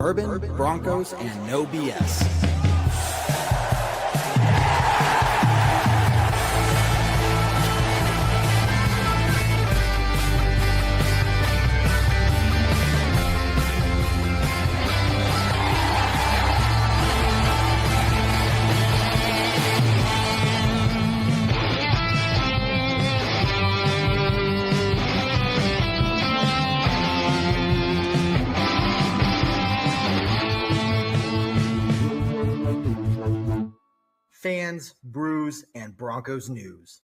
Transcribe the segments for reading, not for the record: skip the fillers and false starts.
Bourbon, Broncos, and no BS. Fans, brews, and Broncos news.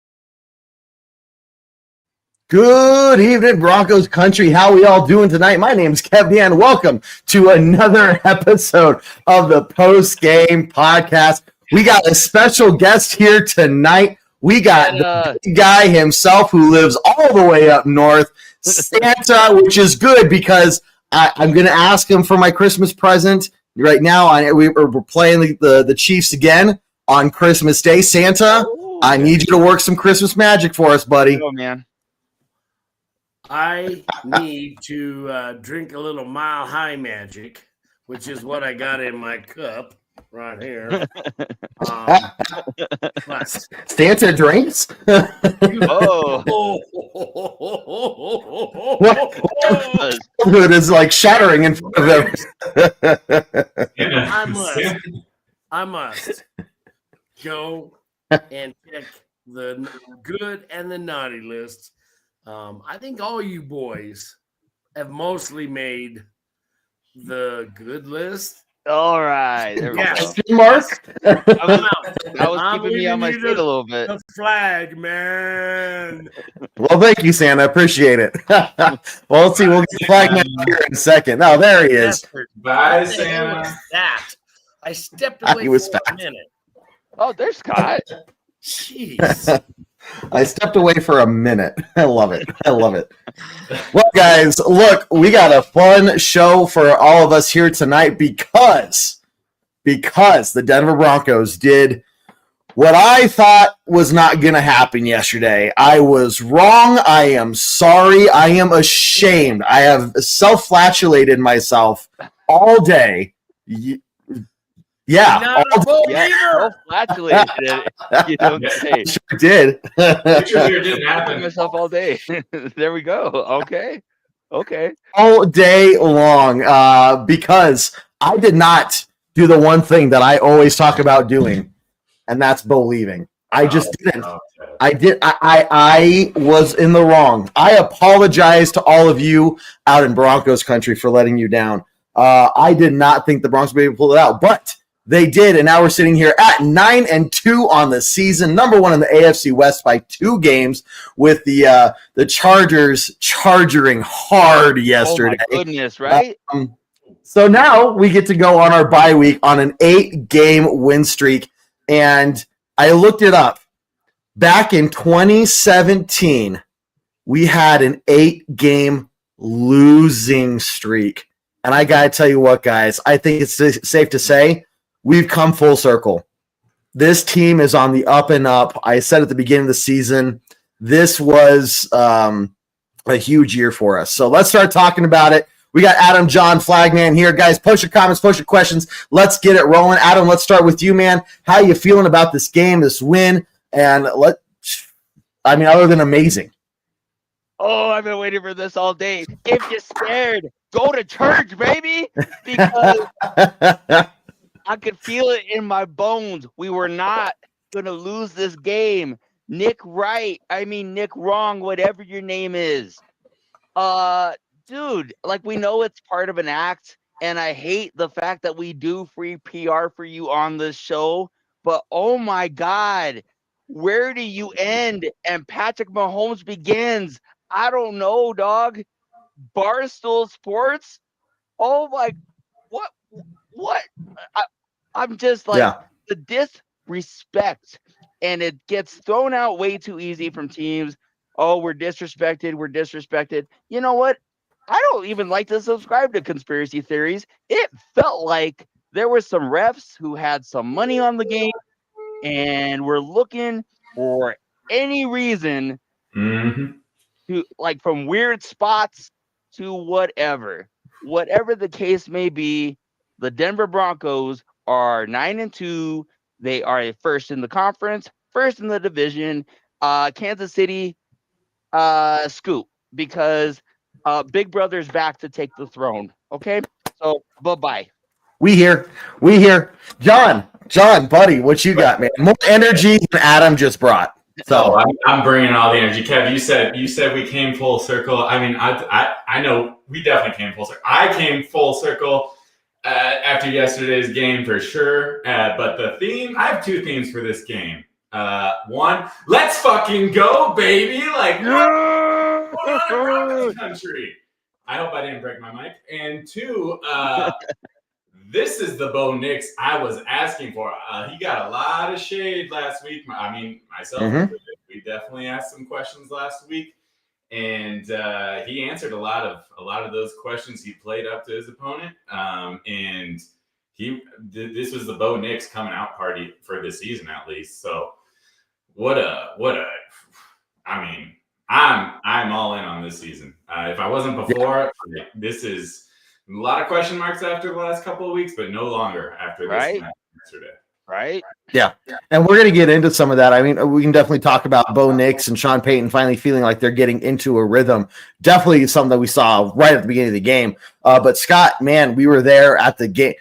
Good evening, Broncos country. How we all doing tonight? My name's Kevin. Welcome to another episode of the Postgame Podcast. We got a special guest here tonight. We got the big guy himself who lives all the way up north, Santa, which is good because I'm going to ask him for my Christmas present right now. We're playing the Chiefs again on Christmas Day. Santa, I need you to work some Christmas magic for us, buddy. Oh, man. I need to drink a little Mile High Magic, which is what I got in my cup right here. Santa drinks? It is like shattering in front of them. I must go and check the good and the naughty lists. I think all you boys have mostly made the good list. All right. There we go. Mark? That was keeping me on my feet a little bit. The flag, man. Well, thank you, Santa. I appreciate it. Well, let's see. We'll get the flag man here in a second. Oh, there he is. Bye, Santa. I stepped away for a minute. Oh, there's Scott. Jeez. I stepped away for a minute. I love it. Well, guys, look, we got a fun show for all of us here tonight because the Denver Broncos did what I thought was not going to happen yesterday. I was wrong. I am sorry. I am ashamed. I have self-flatulated myself all day. Yeah. Flatulated. You don't say. Sure did. It didn't happen. Myself all day. There we go. Okay. All day long, because I did not do the one thing that I always talk about doing, and that's believing. I just didn't. I was in the wrong. I apologize to all of you out in Broncos country for letting you down. I did not think the Broncos would be able to pull it out, but they did, and now we're sitting here at 9-2 on the season, number one in the AFC West by 2 games, with the Chargers charging hard yesterday. Oh my goodness, right? So now we get to go on our bye week on an 8-game win streak, and I looked it up. Back in 2017, we had an 8-game losing streak, and I got to tell you what, guys, I think it's safe to say we've come full circle. This team is on the up and up. I said at the beginning of the season, this was a huge year for us. So let's start talking about it. We got Adam John Flagman here. Guys, post your comments, post your questions. Let's get it rolling. Adam, let's start with you, man. How are you feeling about this game, this win? And other than amazing. Oh, I've been waiting for this all day. If you're scared, go to church, baby. Because I could feel it in my bones. We were not going to lose this game. Nick Wrong, whatever your name is. Dude, we know it's part of an act, and I hate the fact that we do free PR for you on this show, but oh my God, where do you end and Patrick Mahomes begins? I don't know, dog. Barstool Sports? Oh my, what? I'm just the disrespect, and it gets thrown out way too easy from teams. Oh, we're disrespected. You know what? I don't even like to subscribe to conspiracy theories. It felt like there were some refs who had some money on the game and were looking for any reason to, from weird spots to whatever the case may be. the Denver Broncos are 9-2. They are first in the conference, first in the division. Kansas City, scoop, because Big Brother's back to take the throne. Okay, so bye-bye. We here. John, buddy, what you got, man? More energy than Adam just brought. So I'm bringing all the energy. Kev, you said we came full circle. I mean, I know we definitely came full circle. I came full circle after yesterday's game for sure. But the theme, I have two themes for this game. One, let's fucking go, baby! Like, what Broncos country? I hope I didn't break my mic. And two, this is the Bo Nix I was asking for. He got a lot of shade last week. I mean, myself, we definitely asked some questions last week, and he answered a lot of those questions. He played up to his opponent, and this was the Bo Nix coming out party for this season at least. So what a I mean, I'm all in on this season. If I wasn't before, this is a lot of question marks after the last couple of weeks, but no longer after this match yesterday. Right? Yeah. And we're going to get into some of that. I mean, we can definitely talk about Bo Nix and Sean Payton finally feeling like they're getting into a rhythm. Definitely something that we saw right at the beginning of the game. But Scott, man, we were there at the game.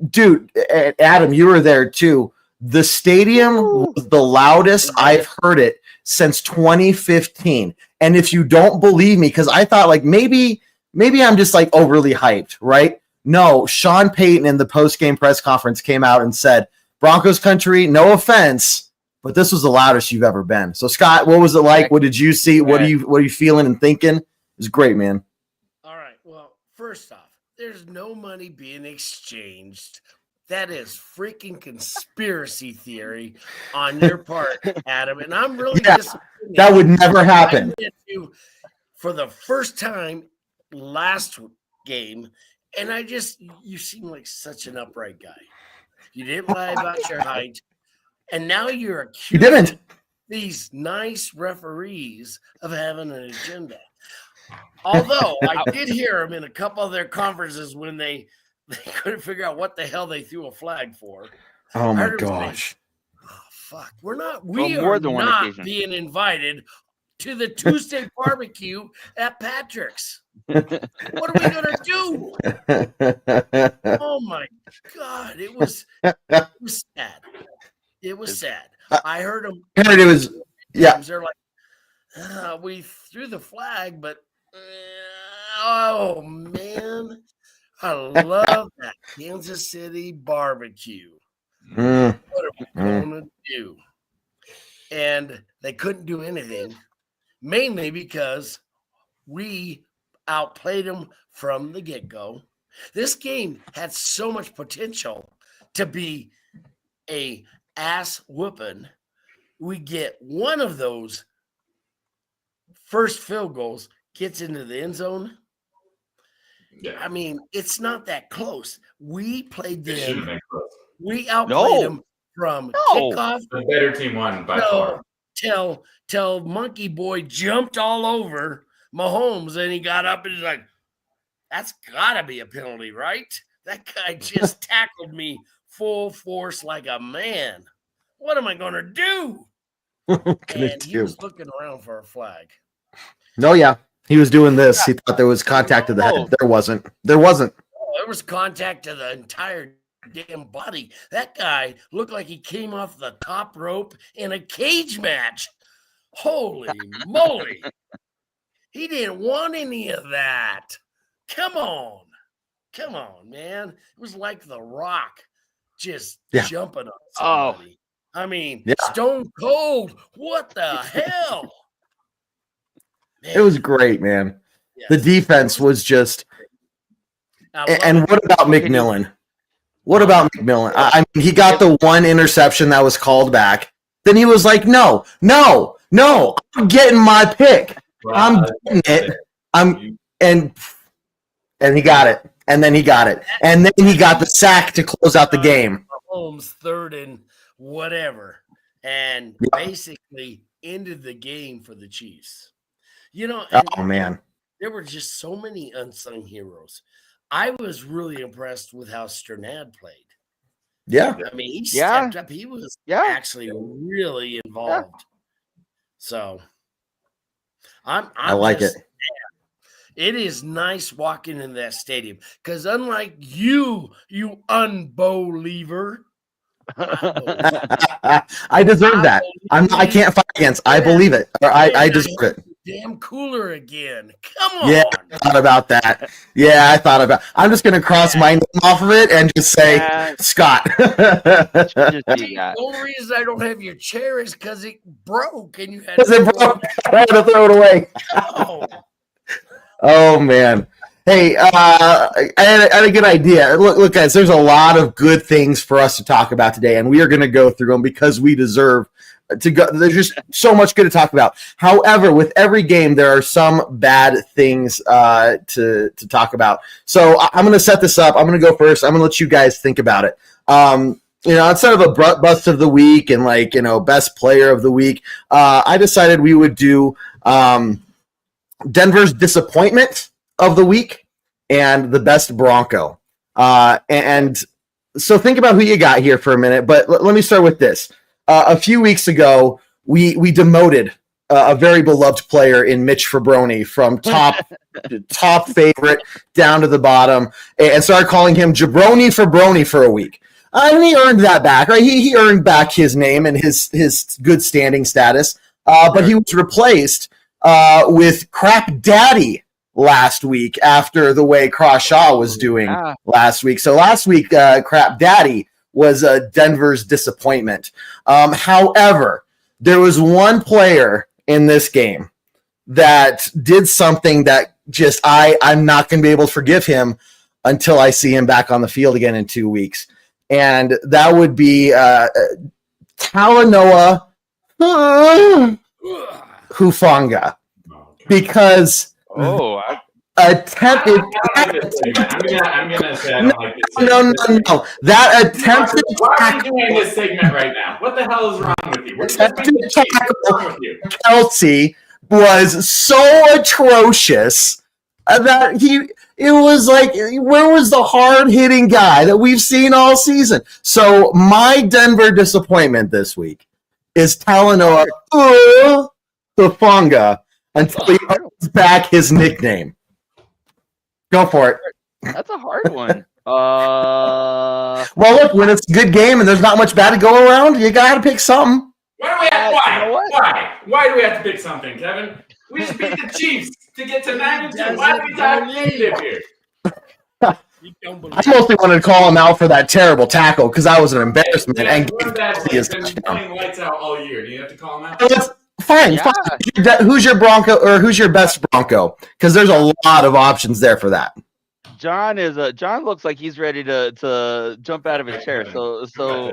Dude, Adam, you were there too. The stadium was the loudest I've heard it since 2015. And if you don't believe me, because I thought like maybe I'm just like overly hyped, right? No, Sean Payton in the post-game press conference came out and said, Broncos country, no offense, but this was the loudest you've ever been. So Scott, what was it like? What did you see? What are you feeling and thinking? It was great, man. All right. Well, first off, there's no money being exchanged. That is freaking conspiracy theory on your part, Adam. And I'm really disappointed. That would never happen. I met you for the first time last game, and you seem like such an upright guy. You didn't lie about your height, and now you're accusing these nice referees of having an agenda. Although I did hear them in a couple of their conferences when they couldn't figure out what the hell they threw a flag for. Oh my gosh! Fuck, we are not being invited to the Tuesday barbecue at Patrick's. What are we gonna do? Oh my God! It was sad. It was sad. I heard them. It was They're like, we threw the flag, but oh man, I love that Kansas City barbecue. What are we gonna do? And they couldn't do anything, mainly because we outplayed them from the get-go. This game had so much potential to be a ass whooping. We get one of those first field goals, gets into the end zone. Yeah. I mean, it's not that close. We played them. We outplayed them from kickoff. The better team won by far. Till Monkey Boy jumped all over Mahomes and he got up and he's like, that's got to be a penalty, right? That guy just tackled me full force like a man. What am I going to do? And he was looking around for a flag. No, yeah. He was doing this. He thought there was contact to the head. There wasn't. There was contact to the entire damn body. That guy looked like he came off the top rope in a cage match. Holy moly. He didn't want any of that. Come on, man. It was like The Rock just jumping on somebody. I mean, stone cold. What the hell? Man. It was great, man. Yes. The defense was just. And what about McMillan? What about McMillan? I mean, he got the one interception that was called back. Then he was like, no, I'm getting my pick. I'm getting it. And he got it. And then he got it. And then he got the sack to close out the game. Mahomes third and whatever. And basically ended the game for the Chiefs. You know, man. There were just so many unsung heroes. I was really impressed with how Sternad played. Yeah. I mean, he Yeah. stepped up. He was Yeah. actually really involved. So I like it. It is nice walking in that stadium because unlike you unbeliever, I deserve that. I can't fight against. I believe it. Or I deserve it. Damn cooler again. Come on. Yeah, I thought about that. Yeah, I thought about. I'm just gonna cross my name off of it and just say Scott. The only reason I don't have your chair is because it broke and you had I had to throw it away. Oh man. Hey, I had a good idea. Look, guys, there's a lot of good things for us to talk about today, and we are going to go through them because we deserve to go. There's just so much good to talk about. However, with every game, there are some bad things to talk about. So I'm going to set this up. I'm going to go first. I'm going to let you guys think about it. Instead of a bust of the week and best player of the week, I decided we would do Denver's disappointment of the week and the best Bronco. And so think about who you got here for a minute, but let me start with this. A few weeks ago, we demoted a very beloved player in Mitch Fabroni from top favorite down to the bottom and started calling him Jabroni Fabroni for a week. And he earned that back, right? He earned back his name and his good standing status, but he was replaced with Crap Daddy last week after the way Crawshaw was doing last week. So last week, Crap Daddy was Denver's disappointment. However, there was one player in this game that did something that just I'm not going to be able to forgive him until I see him back on the field again in 2 weeks. And that would be Talanoa Hufanga. Because attempted. I'm gonna say I don't like this segment. No. That attempted Why are you doing this segment right now? What the hell is wrong with you? Kelsey was so atrocious that it was like, where was the hard-hitting guy that we've seen all season? So my Denver disappointment this week is Talanoa Hufanga until he earns back his nickname. Go for it. That's a hard one. Well, look, when it's a good game and there's not much bad to go around, you got to pick something. Why do we have to pick something, Kevin? We just beat the Chiefs to get to 9-2. Why do we talk negative here? I mostly wanted to call him out for that terrible tackle because that was an embarrassment. And he's been playing lights out all year. Do you have to call him out? Fine. Who's your Bronco or who's your best Bronco? Because there's a lot of options there for that. John looks like he's ready to jump out of his chair. So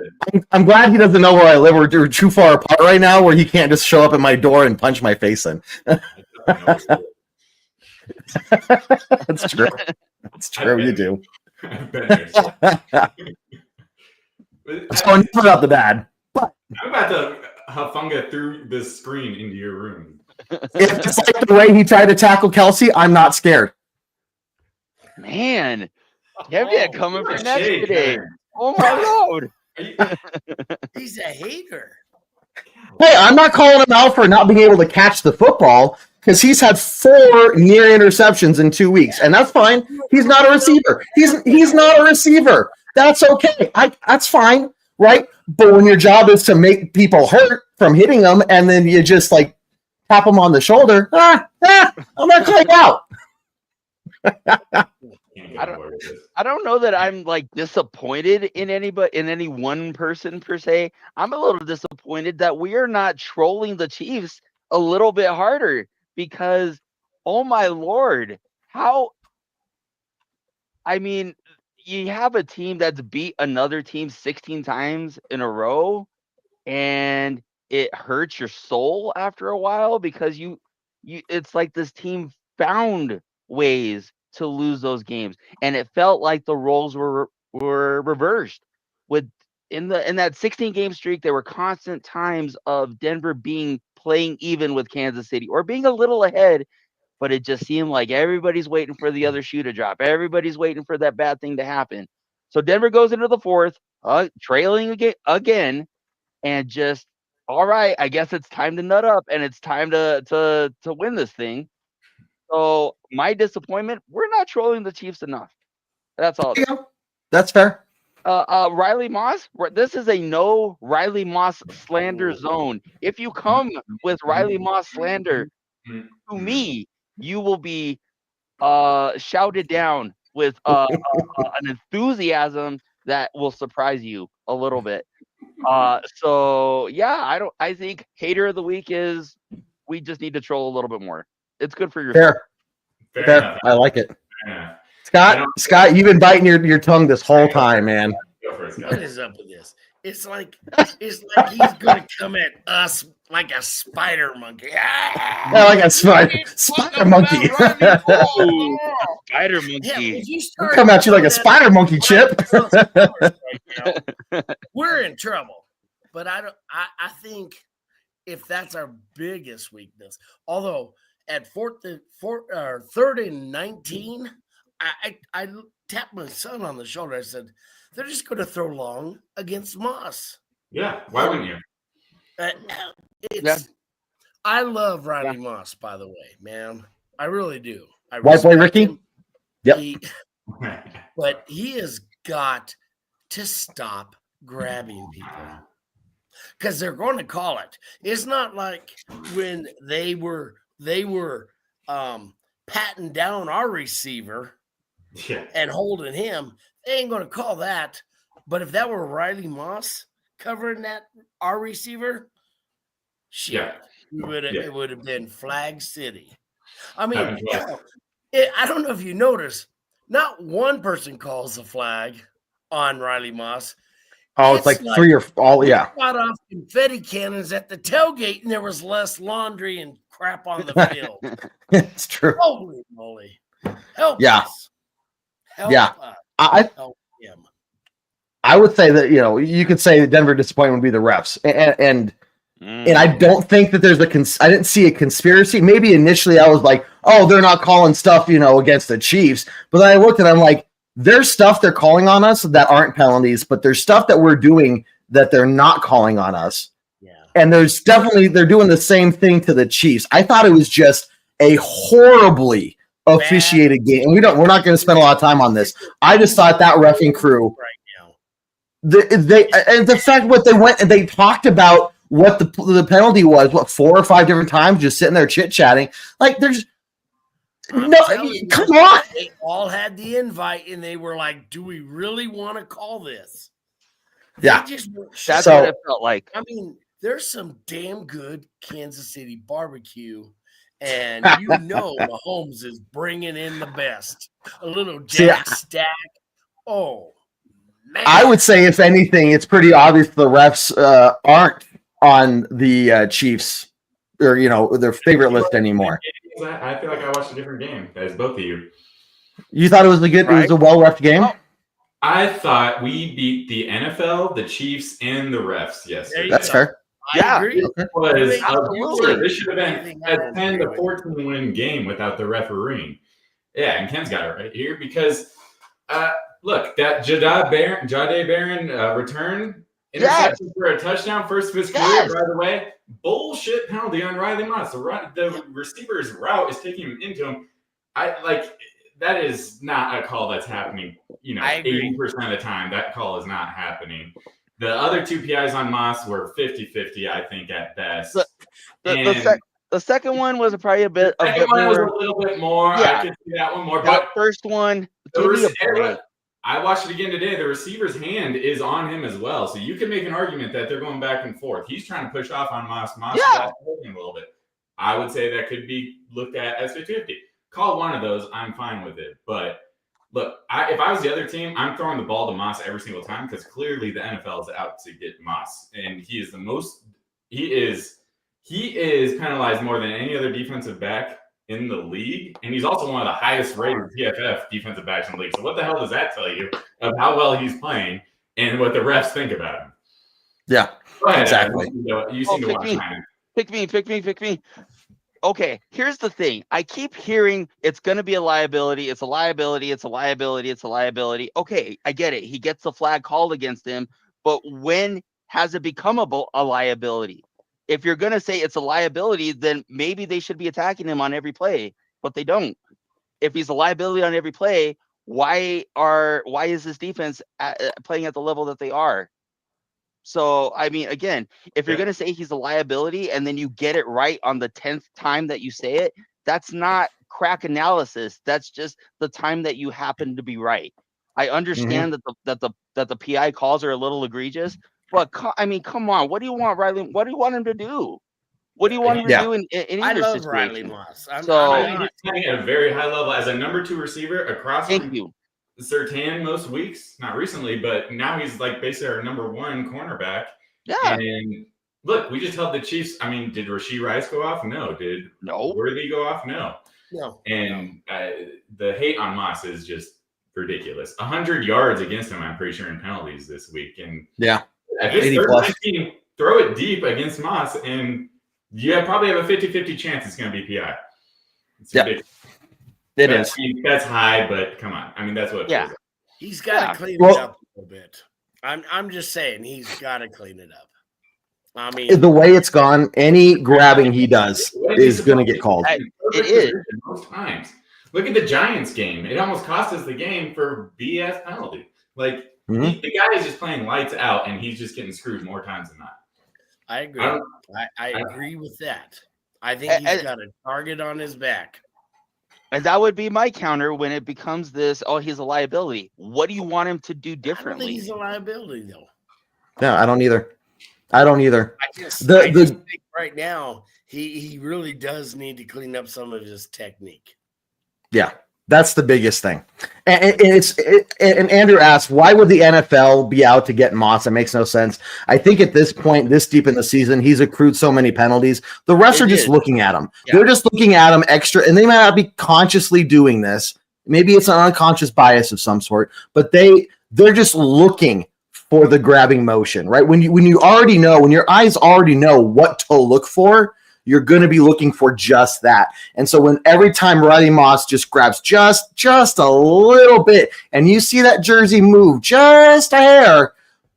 I'm glad he doesn't know where I live. We're too far apart right now where he can't just show up at my door and punch my face in. That's true. That's true. You do. So enough about the bad. But I'm about to Hufanga through the screen into your room. If it's like the way he tried to tackle Kelsey, I'm not scared. Man, Kevin coming for next today. Oh my lord. He's a hater. Hey, I'm not calling him out for not being able to catch the football because he's had 4 near interceptions in 2 weeks, and that's fine. He's not a receiver. He's not a receiver. That's okay. That's fine, right? But when your job is to make people hurt from hitting them, and then you just like tap them on the shoulder, I'm not calling out. I don't know that I'm like disappointed in any one person per se. I'm a little disappointed that we are not trolling the Chiefs a little bit harder because, oh my lord, you have a team that's beat another team 16 times in a row, and it hurts your soul after a while because it's like this team found ways to lose those games, and it felt like the roles were reversed. In that 16 game streak, there were constant times of Denver playing even with Kansas City or being a little ahead, but it just seemed like everybody's waiting for the other shoe to drop. Everybody's waiting for that bad thing to happen. So Denver goes into the fourth, trailing again, and just, all right, I guess it's time to nut up, and it's time to win this thing. So my disappointment, we're not trolling the Chiefs enough. That's all. That's fair. Riley Moss, this is a no Riley Moss slander zone. If you come with Riley Moss slander to me, you will be shouted down with an enthusiasm that will surprise you a little bit. So yeah, I think hater of the week is we just need to troll a little bit more. It's good for your Fair. I like it. Scott, you've been biting your tongue this whole time, man. What is up with this? It's like he's gonna come at us like a spider monkey. Yeah, like a spider monkey. Spider monkey. Yeah, come at you like a spider monkey, Chip. We're in trouble. But I think if that's our biggest weakness, although at third and 19, I tapped my son on the shoulder. I said, they're just going to throw long against Moss. Yeah, why wouldn't you? I love Riley Moss, by the way, man. I really do. White boy Ricky? Yep. But he has got to stop grabbing people because they're going to call it. It's not like when they were patting down our receiver and holding him. They ain't going to call that. But if that were Riley Moss covering our receiver, it would have been Flag City. I mean, I don't know if you notice, not one person calls the flag on Riley Moss. Oh, it's like 3 or all, yeah. Got off confetti cannons at the tailgate, and there was less laundry and crap on the field. It's true. Holy moly! Help us! Help us. Help him. I would say that you could say the Denver disappointment would be the refs, and I don't think that there's I didn't see a conspiracy. Maybe initially I was like, oh, they're not calling stuff against the Chiefs, but then I looked and I'm like, there's stuff they're calling on us that aren't penalties, but there's stuff that we're doing that they're not calling on us. Yeah. And there's definitely, they're doing the same thing to the Chiefs. I thought it was just a horribly officiated game. And we're not going to spend a lot of time on this. I just thought that reffing crew, the fact what they went and they talked about what the penalty was, 4 or 5 different times, just sitting there chit-chatting. Like there's, no, come on. They all had the invite, and they were like, do we really want to call this? Yeah. That's what it felt like. I mean, there's some damn good Kansas City barbecue, and Mahomes is bringing in the best. A little jack stack. Oh, man. I would say, if anything, it's pretty obvious the refs aren't on the Chiefs or, their favorite list anymore. I feel like I watched a different game as both of you. You thought it was it was a well-reffed game? I thought we beat the NFL, the Chiefs, and the refs yesterday. That's fair. I agree. This should have been a 10-14 win game without the refereeing. Yeah, and Ken's got it right here because, look, that Jahdae Barron return interception for a touchdown, first of his career, by the way. Bullshit penalty on Riley Moss. The receiver's route is taking him into him. That is not a call that's happening. 80% of the time, that call is not happening. The other 2 PIs on Moss were 50-50, I think, at best. The second one was probably a bit more. Was a little bit more. Yeah. I could see that one more. That first one, I watched it again today. The receiver's hand is on him as well. So you can make an argument that they're going back and forth. He's trying to push off on Moss. Moss is holding him a little bit. I would say that could be looked at as 50-50. Call one of those, I'm fine with it. But look, if I was the other team, I'm throwing the ball to Moss every single time because clearly the NFL is out to get Moss. And he is penalized more than any other defensive back in the league, and he's also one of the highest rated PFF defensive backs in the league. So what the hell does that tell you of how well he's playing and what the refs think about him? Yeah, go ahead, exactly. You seem to want to pick me. okay, here's the thing. I keep hearing it's going to be a liability. It's a liability. It's a liability. It's a liability. Okay, I get it. He gets the flag called against him. But when has it become a liability? If you're going to say it's a liability, then maybe they should be attacking him on every play, but they don't. If he's a liability on every play, why is this defense playing at the level that they are? So, I mean, again, if you're going to say he's a liability and then you get it right on the 10th time that you say it, that's not crack analysis. That's just the time that you happen to be right. I understand that the PI calls are a little egregious, but I mean, come on. What do you want, Riley? What do you want him to do? What do you want him to do in I either love situation? Riley Moss. He's playing at a very high level as a number 2 receiver across from Surtain most weeks, not recently, but now he's like basically our number 1 cornerback. Yeah. And look, we just held the Chiefs. I mean, did Rashee Rice go off? No. Did Worthy go off? No. And the hate on Moss is just ridiculous. 100 yards against him, I'm pretty sure, in penalties this week. And at this third team, throw it deep against Moss, and you probably have a 50-50 chance it's going to be PI. It's ridiculous. It is. I mean, that's high, but come on. I mean, that's what. Yeah. He's got to clean it up a little bit. I'm just saying he's got to clean it up. I mean, the way it's gone, any grabbing he does is going to get called. It is most times. Look at the Giants game. It almost cost us the game for BS penalty. Like the guy is just playing lights out, and he's just getting screwed more times than not. I agree. I agree with that. I think he's got a target on his back. And that would be my counter when it becomes this, he's a liability. What do you want him to do differently? I don't think he's a liability, though. No, I don't either. I just think right now he really does need to clean up some of his technique. Yeah, that's the biggest thing. And Andrew asked, why would the NFL be out to get Moss? It makes no sense. I think at this point, this deep in the season, he's accrued so many penalties. The refs are just looking at him. Yeah. They're just looking at him extra, and they might not be consciously doing this. Maybe it's an unconscious bias of some sort, but they're just looking for the grabbing motion, right? When you already know, when your eyes already know what to look for, you're going to be looking for just that. And so when every time Riley Moss just grabs just a little bit, and you see that jersey move just a hair,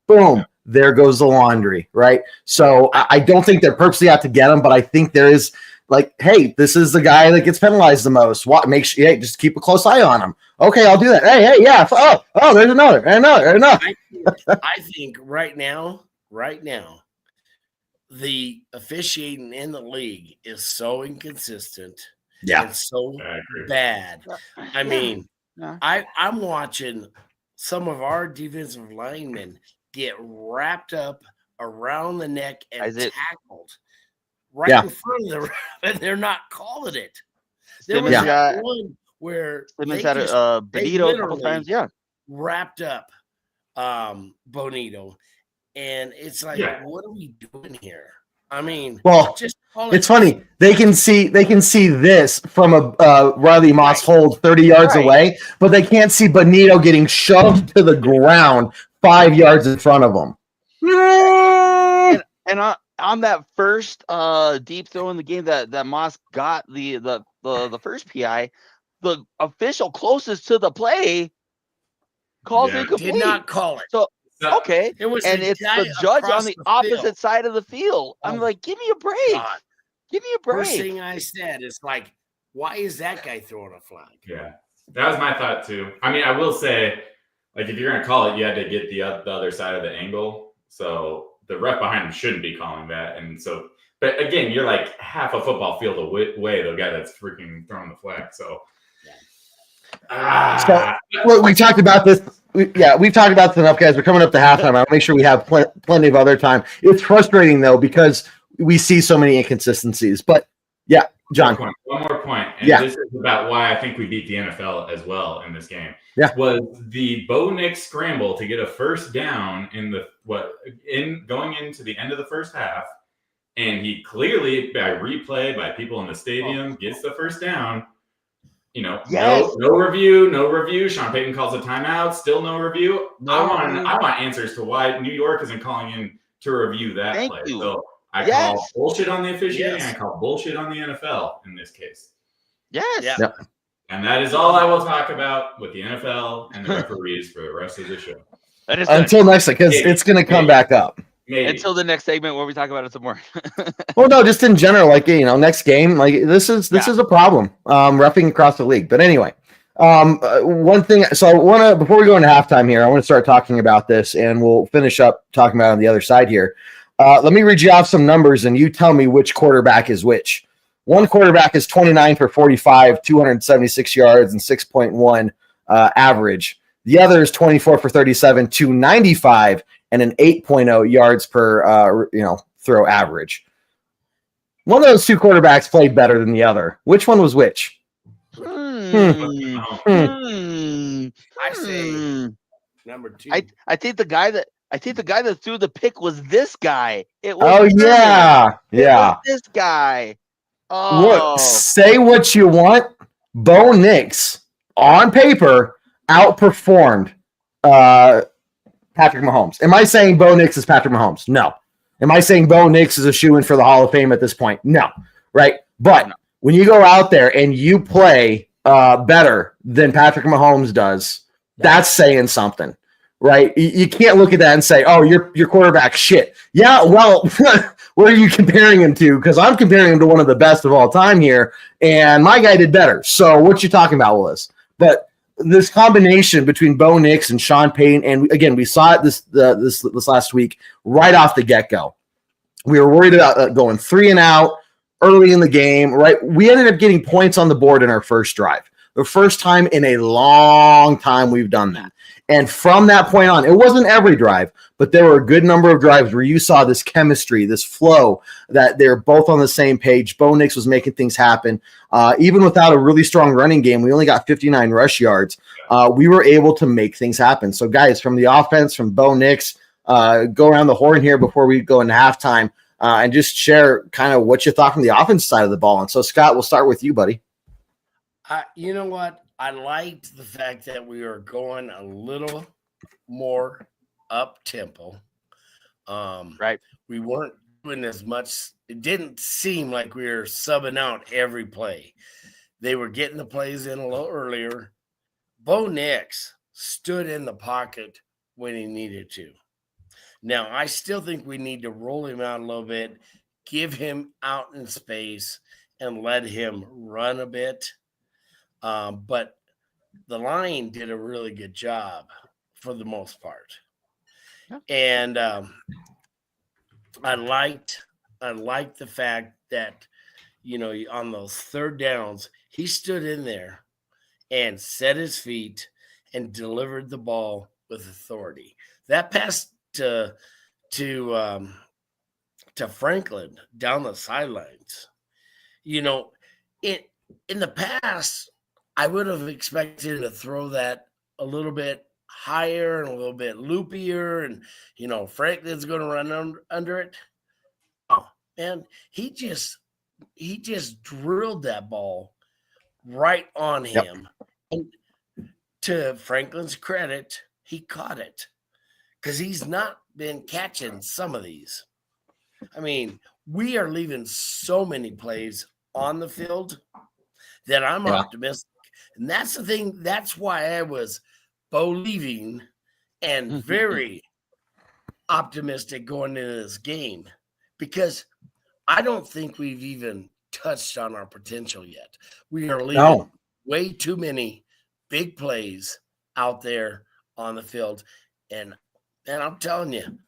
boom, there goes the laundry, right? So I don't think they're purposely out to get him, but I think there is like, hey, this is the guy that gets penalized the most. What makes sure, hey, just keep a close eye on him. Okay, I'll do that. Hey, yeah. Oh, there's another. I think right now, the officiating in the league is so inconsistent. And so bad. I mean, I'm watching some of our defensive linemen get wrapped up around the neck and tackled right in front of the ref, and they're not calling it. There was one where Simmons had Bonito a couple times, wrapped up Bonito, and it's like, what are we doing here? I mean, it's funny. They can see this from a Riley Moss hold 30 yards away, but they can't see Bonito getting shoved to the ground 5 yards in front of them. And on that first deep throw in the game that Moss got the first PI, the official closest to the play calls incomplete. Did not call it. So okay, it's the judge on the opposite side of the field. I'm like, give me a break. God. Give me a break. First thing I said is like, why is that guy throwing a flag? Yeah, that was my thought too. I mean, I will say, like, if you're going to call it, you had to get the other side of the angle. So the ref behind him shouldn't be calling that. And so, but again, you're like half a football field away, the guy that's freaking throwing the flag. So, we talked about this. We've talked about this enough, guys. We're coming up to halftime. I'll make sure we have plenty of other time. It's frustrating, though, because we see so many inconsistencies. But, John. One more point. And this is about why I think we beat the NFL as well in this game. Was the Bo Nix scramble to get a first down going into the end of the first half. And he clearly, by replay, by people in the stadium, gets the first down. You know, no review. Sean Payton calls a timeout. Still no review. I want answers to why New York isn't calling in to review that play. So I Yes. call bullshit on the officiating. Yes. I call bullshit on the NFL in this case. Yes. Yeah. Yep. And that is all I will talk about with the NFL and the referees for the rest of the show. That is good. Until next time, because Maybe. it's going to come Maybe. back up. Maybe. Until the next segment where we talk about it some more. Well, no, just in general, like, next game, like this is a problem, reffing across the league. But anyway, one thing. So I want to, before we go into halftime here, I want to start talking about this, and we'll finish up talking about it on the other side here. Let me read you off some numbers, and you tell me which quarterback is which. One quarterback is 29 for 45, 276 yards, and 6.1 average. The other is 24 for 37, 295, and an 8.0 yards per throw average. One of those two quarterbacks played better than the other. Which one was which? Hmm. I say number 2. I think the guy that threw the pick was this guy. It was Oh Bourbon. yeah, It yeah. was this guy. Look, Oh, say what you want. Bo Nix on paper outperformed Patrick Mahomes. Am I saying Bo Nix is Patrick Mahomes? No. Am I saying Bo Nix is a shoo-in for the Hall of Fame at this point? No. Right? But when you go out there and you play better than Patrick Mahomes does, that's saying something. Right? You can't look at that and say, oh, your quarterback shit. Yeah, well, what are you comparing him to? Because I'm comparing him to one of the best of all time here, and my guy did better. So what you talking about, Willis? But this combination between Bo Nix and Sean Payton, and again, we saw it this last week right off the get-go. We were worried about going 3 and out early in the game, right? We ended up getting points on the board in our first drive. The first time in a long time we've done that. And from that point on, it wasn't every drive, but there were a good number of drives where you saw this chemistry, this flow, that they're both on the same page. Bo Nix was making things happen. Even without a really strong running game, we only got 59 rush yards. We were able to make things happen. So, guys, from the offense, from Bo Nix, go around the horn here before we go into halftime and just share kind of what you thought from the offense side of the ball. And so, Scott, we'll start with you, buddy. You know what? I liked the fact that we were going a little more up tempo. right. We weren't doing as much. It didn't seem like we were subbing out every play. They were getting the plays in a little earlier. Bo Nix stood in the pocket when he needed to. Now, I still think we need to roll him out a little bit, give him out in space, and let him run a bit. But the line did a really good job for the most part. Yeah. And I liked the fact that, on those third downs, he stood in there and set his feet and delivered the ball with authority. That pass to Franklin down the sidelines, in the past, I would have expected to throw that a little bit higher and a little bit loopier, and Franklin's going to run under it. Oh man, he just drilled that ball right on him. And to Franklin's credit, he caught it because he's not been catching some of these. I mean, we are leaving so many plays on the field that I'm optimistic. And that's the thing. That's why I was believing and very optimistic going into this game, because I don't think we've even touched on our potential yet. We are leaving way too many big plays out there on the field. And I'm telling you,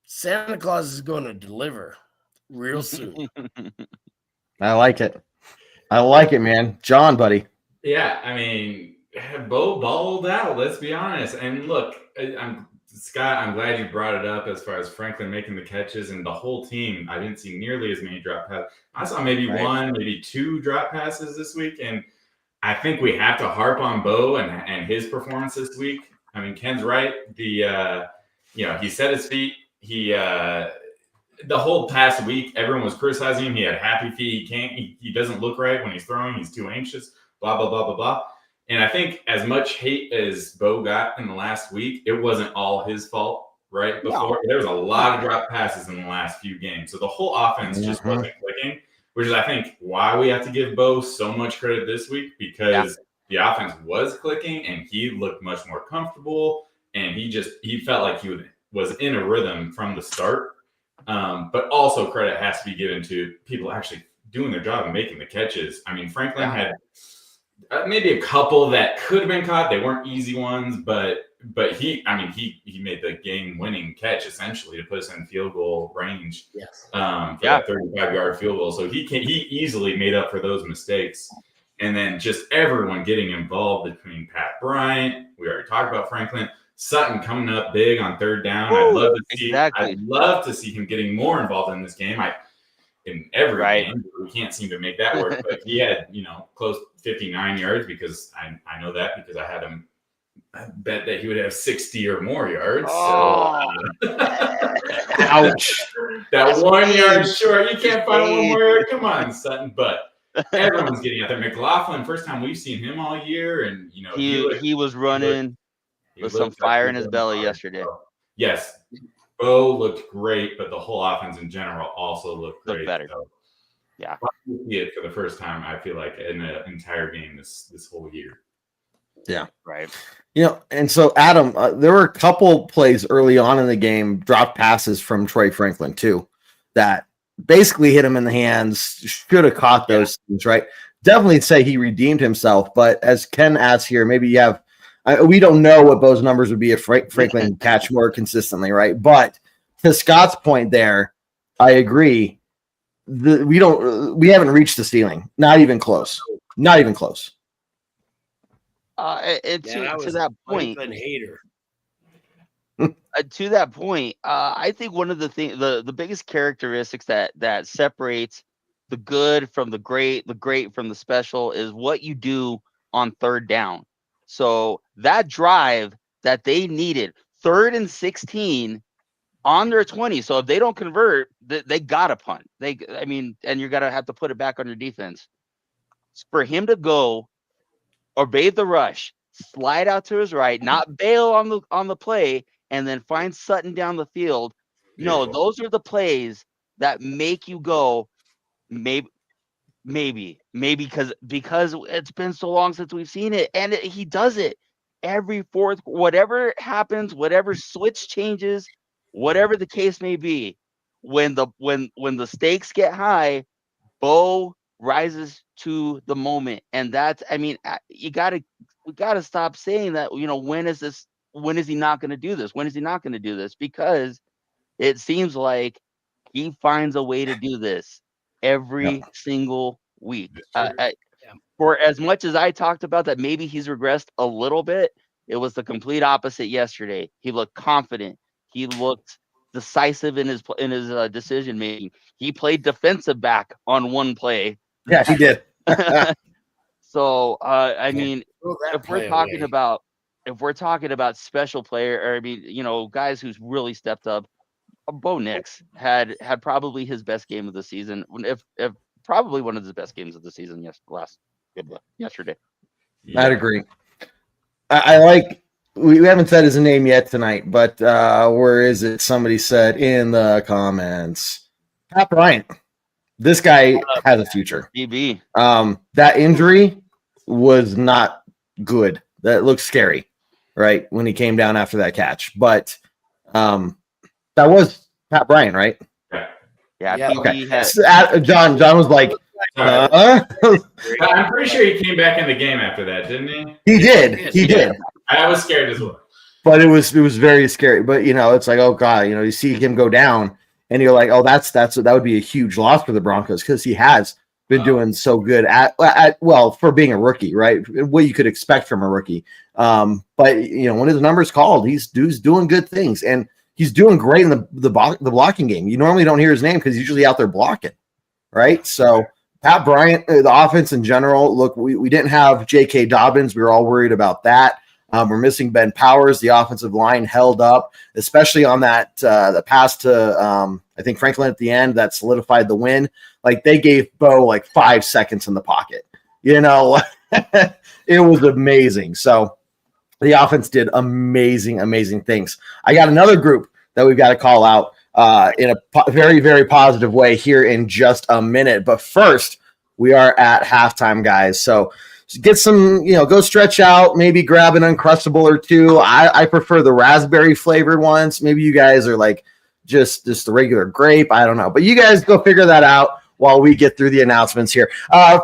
Santa Claus is going to deliver real soon. I like it. I like it, man. John, buddy. Yeah, I mean, Bo balled out, let's be honest. And look, Scott, I'm glad you brought it up as far as Franklin making the catches and the whole team. I didn't see nearly as many drop passes. I saw maybe one, maybe 2 drop passes this week. And I think we have to harp on Bo and his performance this week. I mean, Ken's right. He set his feet. The whole past week, everyone was criticizing him. He had happy feet. He doesn't look right when he's throwing. He's too anxious, blah, blah, blah, blah, blah. And I think as much hate as Bo got in the last week, it wasn't all his fault. right before. There was a lot of drop passes in the last few games. So the whole offense just wasn't clicking, which is, I think, why we have to give Bo so much credit this week, because the offense was clicking and he looked much more comfortable, and he felt like he was in a rhythm from the start. But also credit has to be given to people actually doing their job and making the catches. I mean, Franklin had maybe a couple that could have been caught. They weren't easy ones, but he made the game-winning catch essentially to put us in field goal range. Yes. For that 35-yard field goal. So he easily made up for those mistakes. And then just everyone getting involved between Pat Bryant. We already talked about Franklin. Sutton coming up big on third down. I'd love to see him getting more involved in this game. In every game, we can't seem to make that work. But he had, close 59 yards because I know that because I had him. I bet that he would have 60 or more yards. Oh. So, Ouch. That 1 yard short. You can't find one more yard. Come on, Sutton. But everyone's getting out there. McLaughlin, first time we've seen him all year, and he was running with some fire in his belly yesterday. Yes, Bo looked great, but the whole offense in general also looked great. Better. So, yeah, see it for the first time. I feel like in the entire game this whole year. Yeah, right. And so Adam, there were a couple plays early on in the game, drop passes from Troy Franklin too, that basically hit him in the hands. Should have caught those things, right? Definitely say he redeemed himself, but as Ken asks here, maybe you have. We don't know what Bo's numbers would be if Franklin catch more consistently, right? But to Scott's point there, I agree. We haven't reached the ceiling. Not even close. Not even close. To that point, hater. To that point, I think one of the things, the biggest characteristics that separates the good from the great from the special is what you do on third down. So that drive that they needed, 3rd and 16 on their 20. So if they don't convert, they got to punt. And you're going to have to put it back on your defense. For him to go obey the rush, slide out to his right, not bail on the play, and then find Sutton down the field. No, those are the plays that make you go, maybe because it's been so long since we've seen it, and he does it every fourth. Whatever happens, whatever switch changes, whatever the case may be, when the stakes get high, Bo rises to the moment, and that's. We gotta stop saying that. When is he not going to do this? When is he not going to do this? Because it seems like he finds a way to do this every single week. For as much as I talked about that, maybe he's regressed a little bit. It was the complete opposite yesterday. He looked confident. He looked decisive in his decision making. He played defensive back on one play. Yeah, he did. So if we're talking about special player, or guys who's really stepped up, Bo Nix had probably his best game of the season. If probably one of his best games of the season yesterday. I'd agree. I like. We haven't said his name yet tonight, but where is it? Somebody said in the comments, Pat Bryant. This guy has a future. DB. That injury was not good. That looked scary, right? When he came down after that catch, but that was Pat Bryant, right? Yeah. Okay. John was like, I'm pretty sure he came back in the game after that, didn't he? He did. I was scared as well. But it was very scary. But it's like, oh god, you see him go down, and you're like, oh, that would be a huge loss for the Broncos because he has been doing so good for being a rookie, right? What you could expect from a rookie. But when his number's called, he's doing good things, and he's doing great in the blocking game. You normally don't hear his name because he's usually out there blocking, right? So Pat Bryant, the offense in general. Look, we didn't have J.K. Dobbins. We were all worried about that. We're missing Ben Powers. The offensive line held up, especially on that the pass to I think Franklin at the end that solidified the win. Like they gave Bo like 5 seconds in the pocket. It was amazing. So the offense did amazing things. I got another group that we've got to call out in a very, very positive way here in just a minute. But first, we are at halftime, guys. So get some, go stretch out, maybe grab an Uncrustable or two. I prefer the raspberry flavored ones. Maybe you guys are like just the regular grape. I don't know. But you guys go figure that out while we get through the announcements here.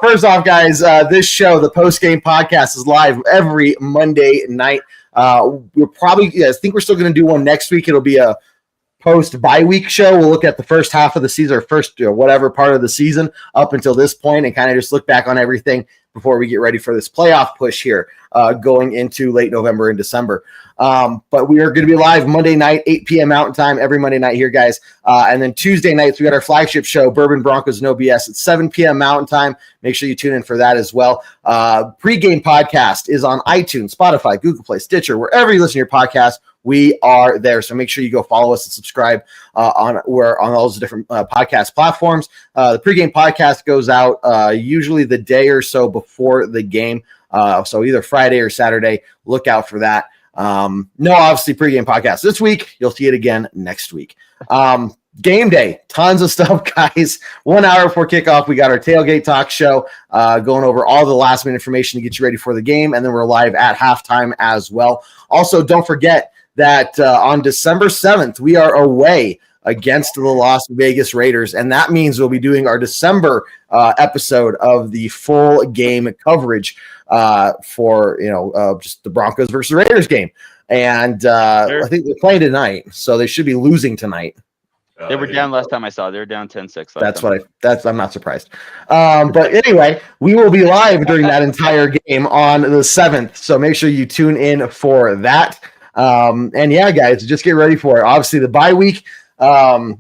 First off, guys, this show, the Postgame Podcast, is live every Monday night. We'll probably, I think we're still going to do one next week. It'll be a post-bye-week show. We'll look at the first half of the season, or first whatever part of the season up until this point, and kind of just look back on everything before we get ready for this playoff push here going into late November and December. But we are going to be live Monday night, 8 p.m. Mountain Time, every Monday night here, guys. And then Tuesday nights, we got our flagship show, Bourbon, Broncos, No BS, at 7 p.m. Mountain Time. Make sure you tune in for that as well. Pre-game podcast is on iTunes, Spotify, Google Play, Stitcher, wherever you listen to your podcast. We are there, so make sure you go follow us and subscribe on all those different podcast platforms. The pregame podcast goes out usually the day or so before the game, so either Friday or Saturday. Look out for that. Obviously pregame podcast this week. You'll see it again next week. Game day, tons of stuff, guys. 1 hour before kickoff, we got our tailgate talk show going over all the last minute information to get you ready for the game, and then we're live at halftime as well. Also, don't forget that on December 7th, we are away against the Las Vegas Raiders, and that means we'll be doing our December episode of the full game coverage for just the Broncos versus Raiders game. And I think they're playing tonight, so they should be losing tonight. They were down last time I saw. They were down 10-6. I'm not surprised. But anyway, we will be live during that entire game on the 7th, so make sure you tune in for that. And yeah, guys, just get ready for it. Obviously, the bye week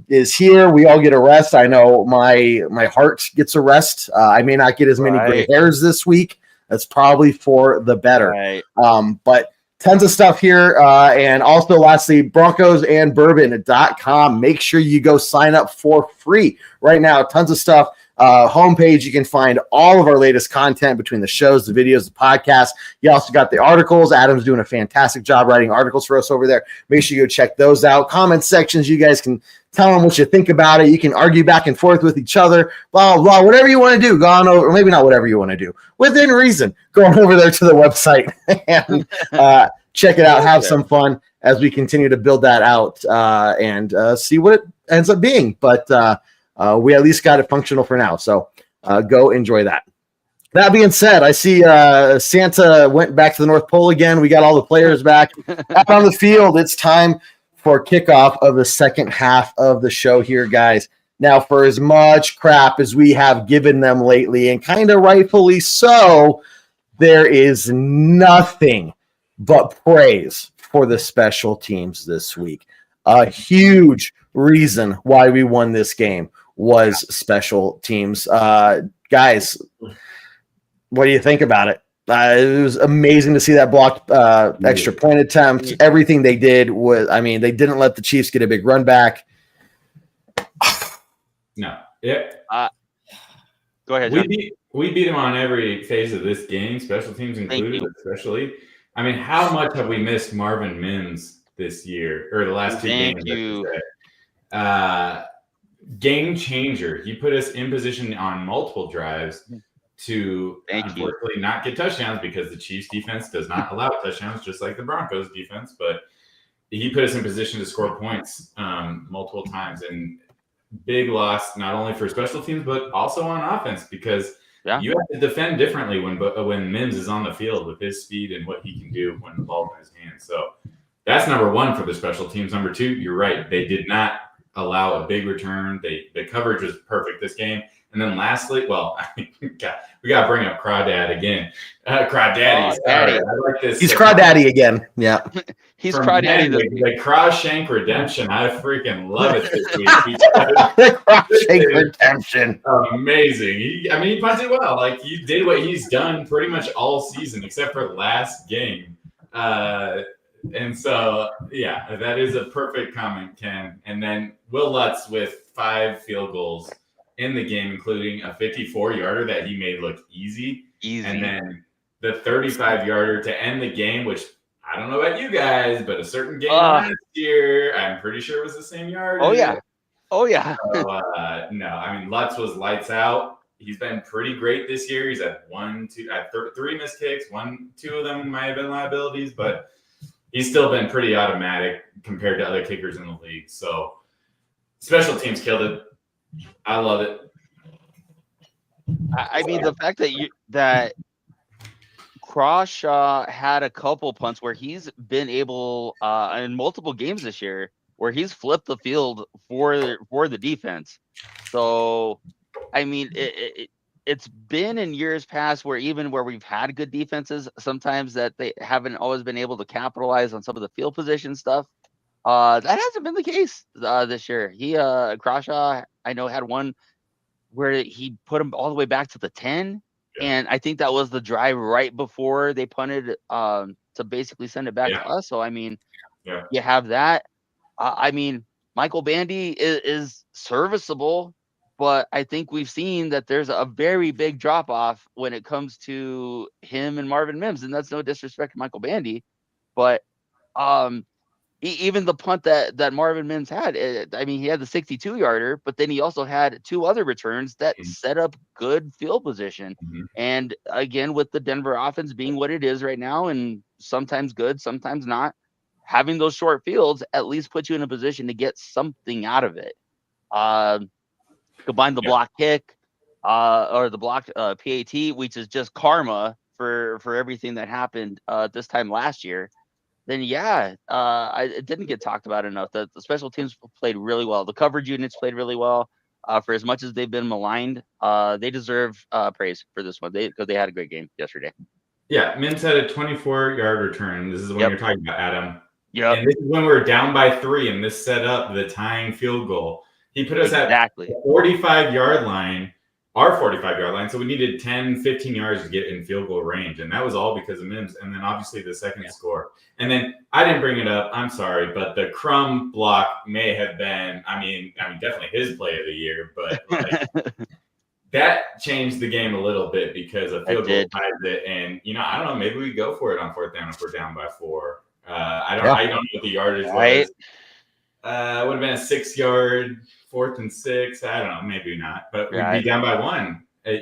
is here. We all get a rest. I know my heart gets a rest. I may not get as many gray hairs this week. That's probably for the better. Right. But tons of stuff here. And also, lastly, BroncosandBourbon.com. Make sure you go sign up for free right now. Tons of stuff. Homepage, you can find all of our latest content between the shows, the videos, the podcasts. You also got the articles. Adam's doing a fantastic job writing articles for us over there. Make sure you go check those out. Comment sections, you guys can tell them what you think about it. You can argue back and forth with each other, blah, blah, whatever you want to do. Go on over, or maybe not whatever you want to do. Within reason, go on over there to the website and check it out. Have some fun as we continue to build that out and see what it ends up being. But we at least got it functional for now, so go enjoy that. That being said, I see Santa went back to the North Pole again. We got all the players back out on the field. It's time for kickoff of the second half of the show here, guys. Now, for as much crap as we have given them lately, and kind of rightfully so, there is nothing but praise for the special teams this week. A huge reason why we won this game was special teams. Guys, what do you think about it? It was amazing to see that blocked extra point attempt. Everything they did was, they didn't let the Chiefs get a big run back. No. Yeah. Go ahead, John. We beat them on every phase of this game, special teams included, especially. How much have we missed Marvin Mims this year, or the last two games? Game changer. He put us in position on multiple drives to unfortunately not get touchdowns because the Chiefs defense does not allow touchdowns, just like the Broncos defense. But he put us in position to score points multiple times, and big loss not only for special teams but also on offense, because you have to defend differently when Mims is on the field with his speed and what he can do when the ball's in his hands. So that's number one for the special teams. Number two, you're right, they did not allow a big return. The coverage was perfect this game. And then lastly, we got to bring up Crawdad again. Crawdaddy. Daddy. I like this. He's Crawdaddy again. Yeah. He's Crawdaddy. The Crawshank Redemption. I freaking love it this week. The Crawshank Redemption. Amazing. He punted well. Like, he did what he's done pretty much all season except for last game. And so, that is a perfect comment, Ken. And then Will Lutz with 5 field goals in the game, including a 54-yarder that he made look easy. And then the 35-yarder to end the game, which I don't know about you guys, but a certain game last year, I'm pretty sure it was the same yard. Oh yeah. So, no, I mean Lutz was lights out. He's been pretty great this year. He's had 3 missed kicks. 2 of them might have been liabilities, but he's still been pretty automatic compared to other kickers in the league. So special teams killed it. I love it. I mean, the fact that Crawshaw had a couple punts where he's been able in multiple games this year where he's flipped the field for the defense. So, I mean, it's been in years past where even where we've had good defenses, sometimes that they haven't always been able to capitalize on some of the field position stuff. That hasn't been the case this year. Crawshaw, I know, had one where he put him all the way back to the 10. Yeah. And I think that was the drive right before they punted to basically send it back to us. So, I mean, you have that. I mean, Michael Bandy is serviceable, but I think we've seen that there's a very big drop off when it comes to him and Marvin Mims. And that's no disrespect to Michael Bandy, but even the punt that Marvin Mims had, I mean, he had the 62-yarder, but then he also had 2 other returns that set up good field position. Mm-hmm. And again, with the Denver offense being what it is right now, and sometimes good, sometimes not, having those short fields at least puts you in a position to get something out of it. Combine the block kick or the block PAT, which is just karma for everything that happened this time last year. Then it didn't get talked about enough. The special teams played really well. The coverage units played really well. For as much as they've been maligned, they deserve praise for this one because they had a great game yesterday. Yeah, Mims had a 24-yard return. This is when you're talking about, Adam. Yeah, and this is when we were down by 3, and this set up the tying field goal. He put us at the 45-yard line. Our 45-yard line, so we needed 10, 15 yards to get in field goal range, and that was all because of Mims. And then obviously the second score. And then I didn't bring it up. I'm sorry, but the Crum block may have been, I mean, definitely his play of the year, but that changed the game a little bit because a field goal ties it. And I don't know, maybe we go for it on 4th down if we're down by 4. I don't know what the yardage was. It would have been a 6-yard. 4th and 6, I don't know, maybe not, but we'd be down by 1. It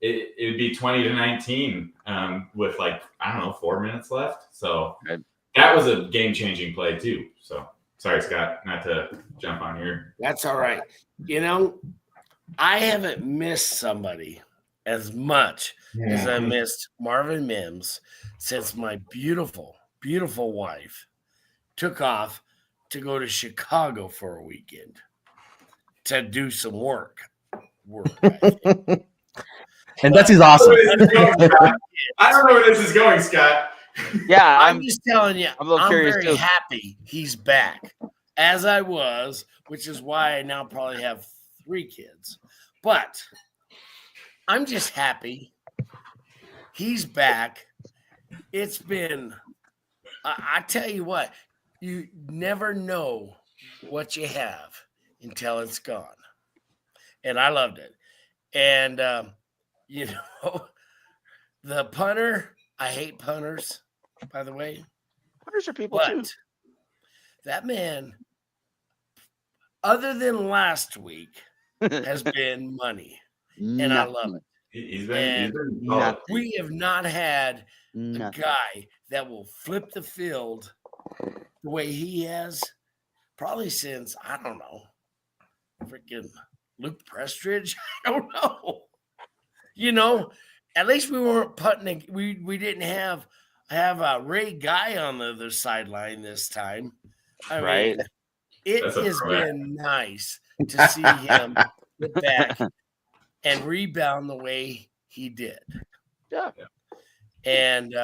would be 20-19 with 4 minutes left. So that was a game-changing play too. So sorry, Scott, not to jump on your. That's all right. I haven't missed somebody as much as I missed Marvin Mims since my beautiful, beautiful wife took off to go to Chicago for a weekend. To do some work. And that's awesome. I don't know where this is going, Scott. Yeah, I'm just telling you, I'm very too. happy he's back, as I was, which is why I now probably have 3 kids. But I'm just happy he's back. It's been, I tell you what, you never know what you have until it's gone. And I loved it. And, the punter, I hate punters, by the way. Punters are people too. That man, other than last week, has been money. And I love it. He's been we have not had a guy that will flip the field the way he has probably since, I don't know, freaking Luke Prestridge. I don't know. At least we weren't putting. We didn't have a Ray Guy on the other sideline this time. I mean, it has been nice to see him get back and rebound the way he did. Yeah. And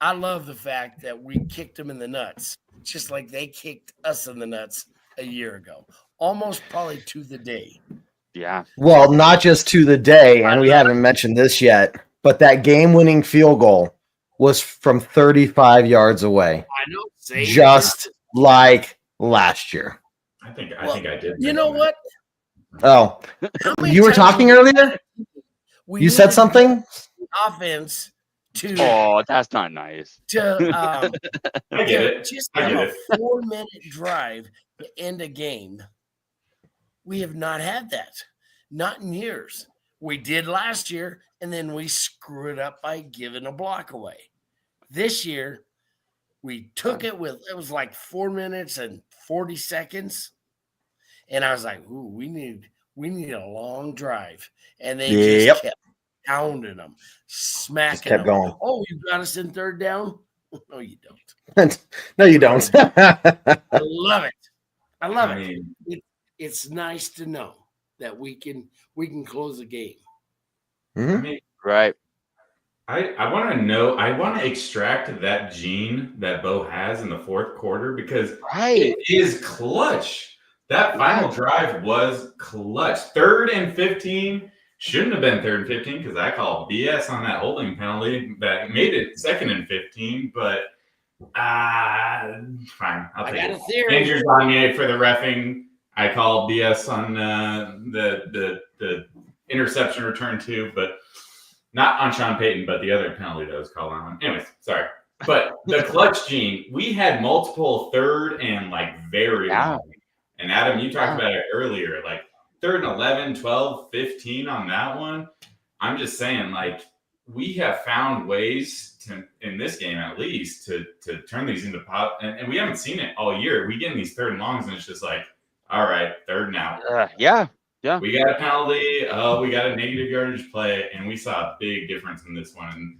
I love the fact that we kicked him in the nuts, just like they kicked us in the nuts a year ago. Almost probably to the day. Yeah. Well, not just to the day, and we haven't mentioned this yet, but that game-winning field goal was from 35 yards away. I know. Just like last year. I think I did. You know what? Oh, you were talking earlier? You said something? Offense Oh, that's not nice. to I get it. just I have get a it. 4-minute drive to end a game. We have not had that, not in years. We did last year, and then we screwed up by giving a block away. This year, we took it was like 4 minutes and 40 seconds, and I was like, "Ooh, we need a long drive," and they just kept pounding them, smacking Just kept them. going. Oh, you got us in third down? No, you don't. No, you don't. I love it. I love I it. mean, It's nice to know that we can close the game. I Mhm. mean, Right. I want to know. I want to extract that gene that Bo has in the fourth quarter because Right. it is clutch. That final drive was clutch. 3rd and 15 shouldn't have been 3rd and 15 because I called BS on that holding penalty that made it 2nd and 15. But fine, I'll take got it. a theory. Andrew Gagne for the reffing. I called BS on the interception return too, but not on Sean Payton, but the other penalty that was called on. Anyways, sorry. But the clutch gene, we had multiple 3rd and very long. And Adam, you talked about it earlier, 3rd and 11, 12, 15 on that one. I'm just saying, we have found ways to, in this game at least, to turn these into pop. And we haven't seen it all year. We get in these 3rd and longs, and it's just all right, 3rd and out. Yeah. We got a penalty. Oh, we got a negative yardage play, and we saw a big difference in this one. And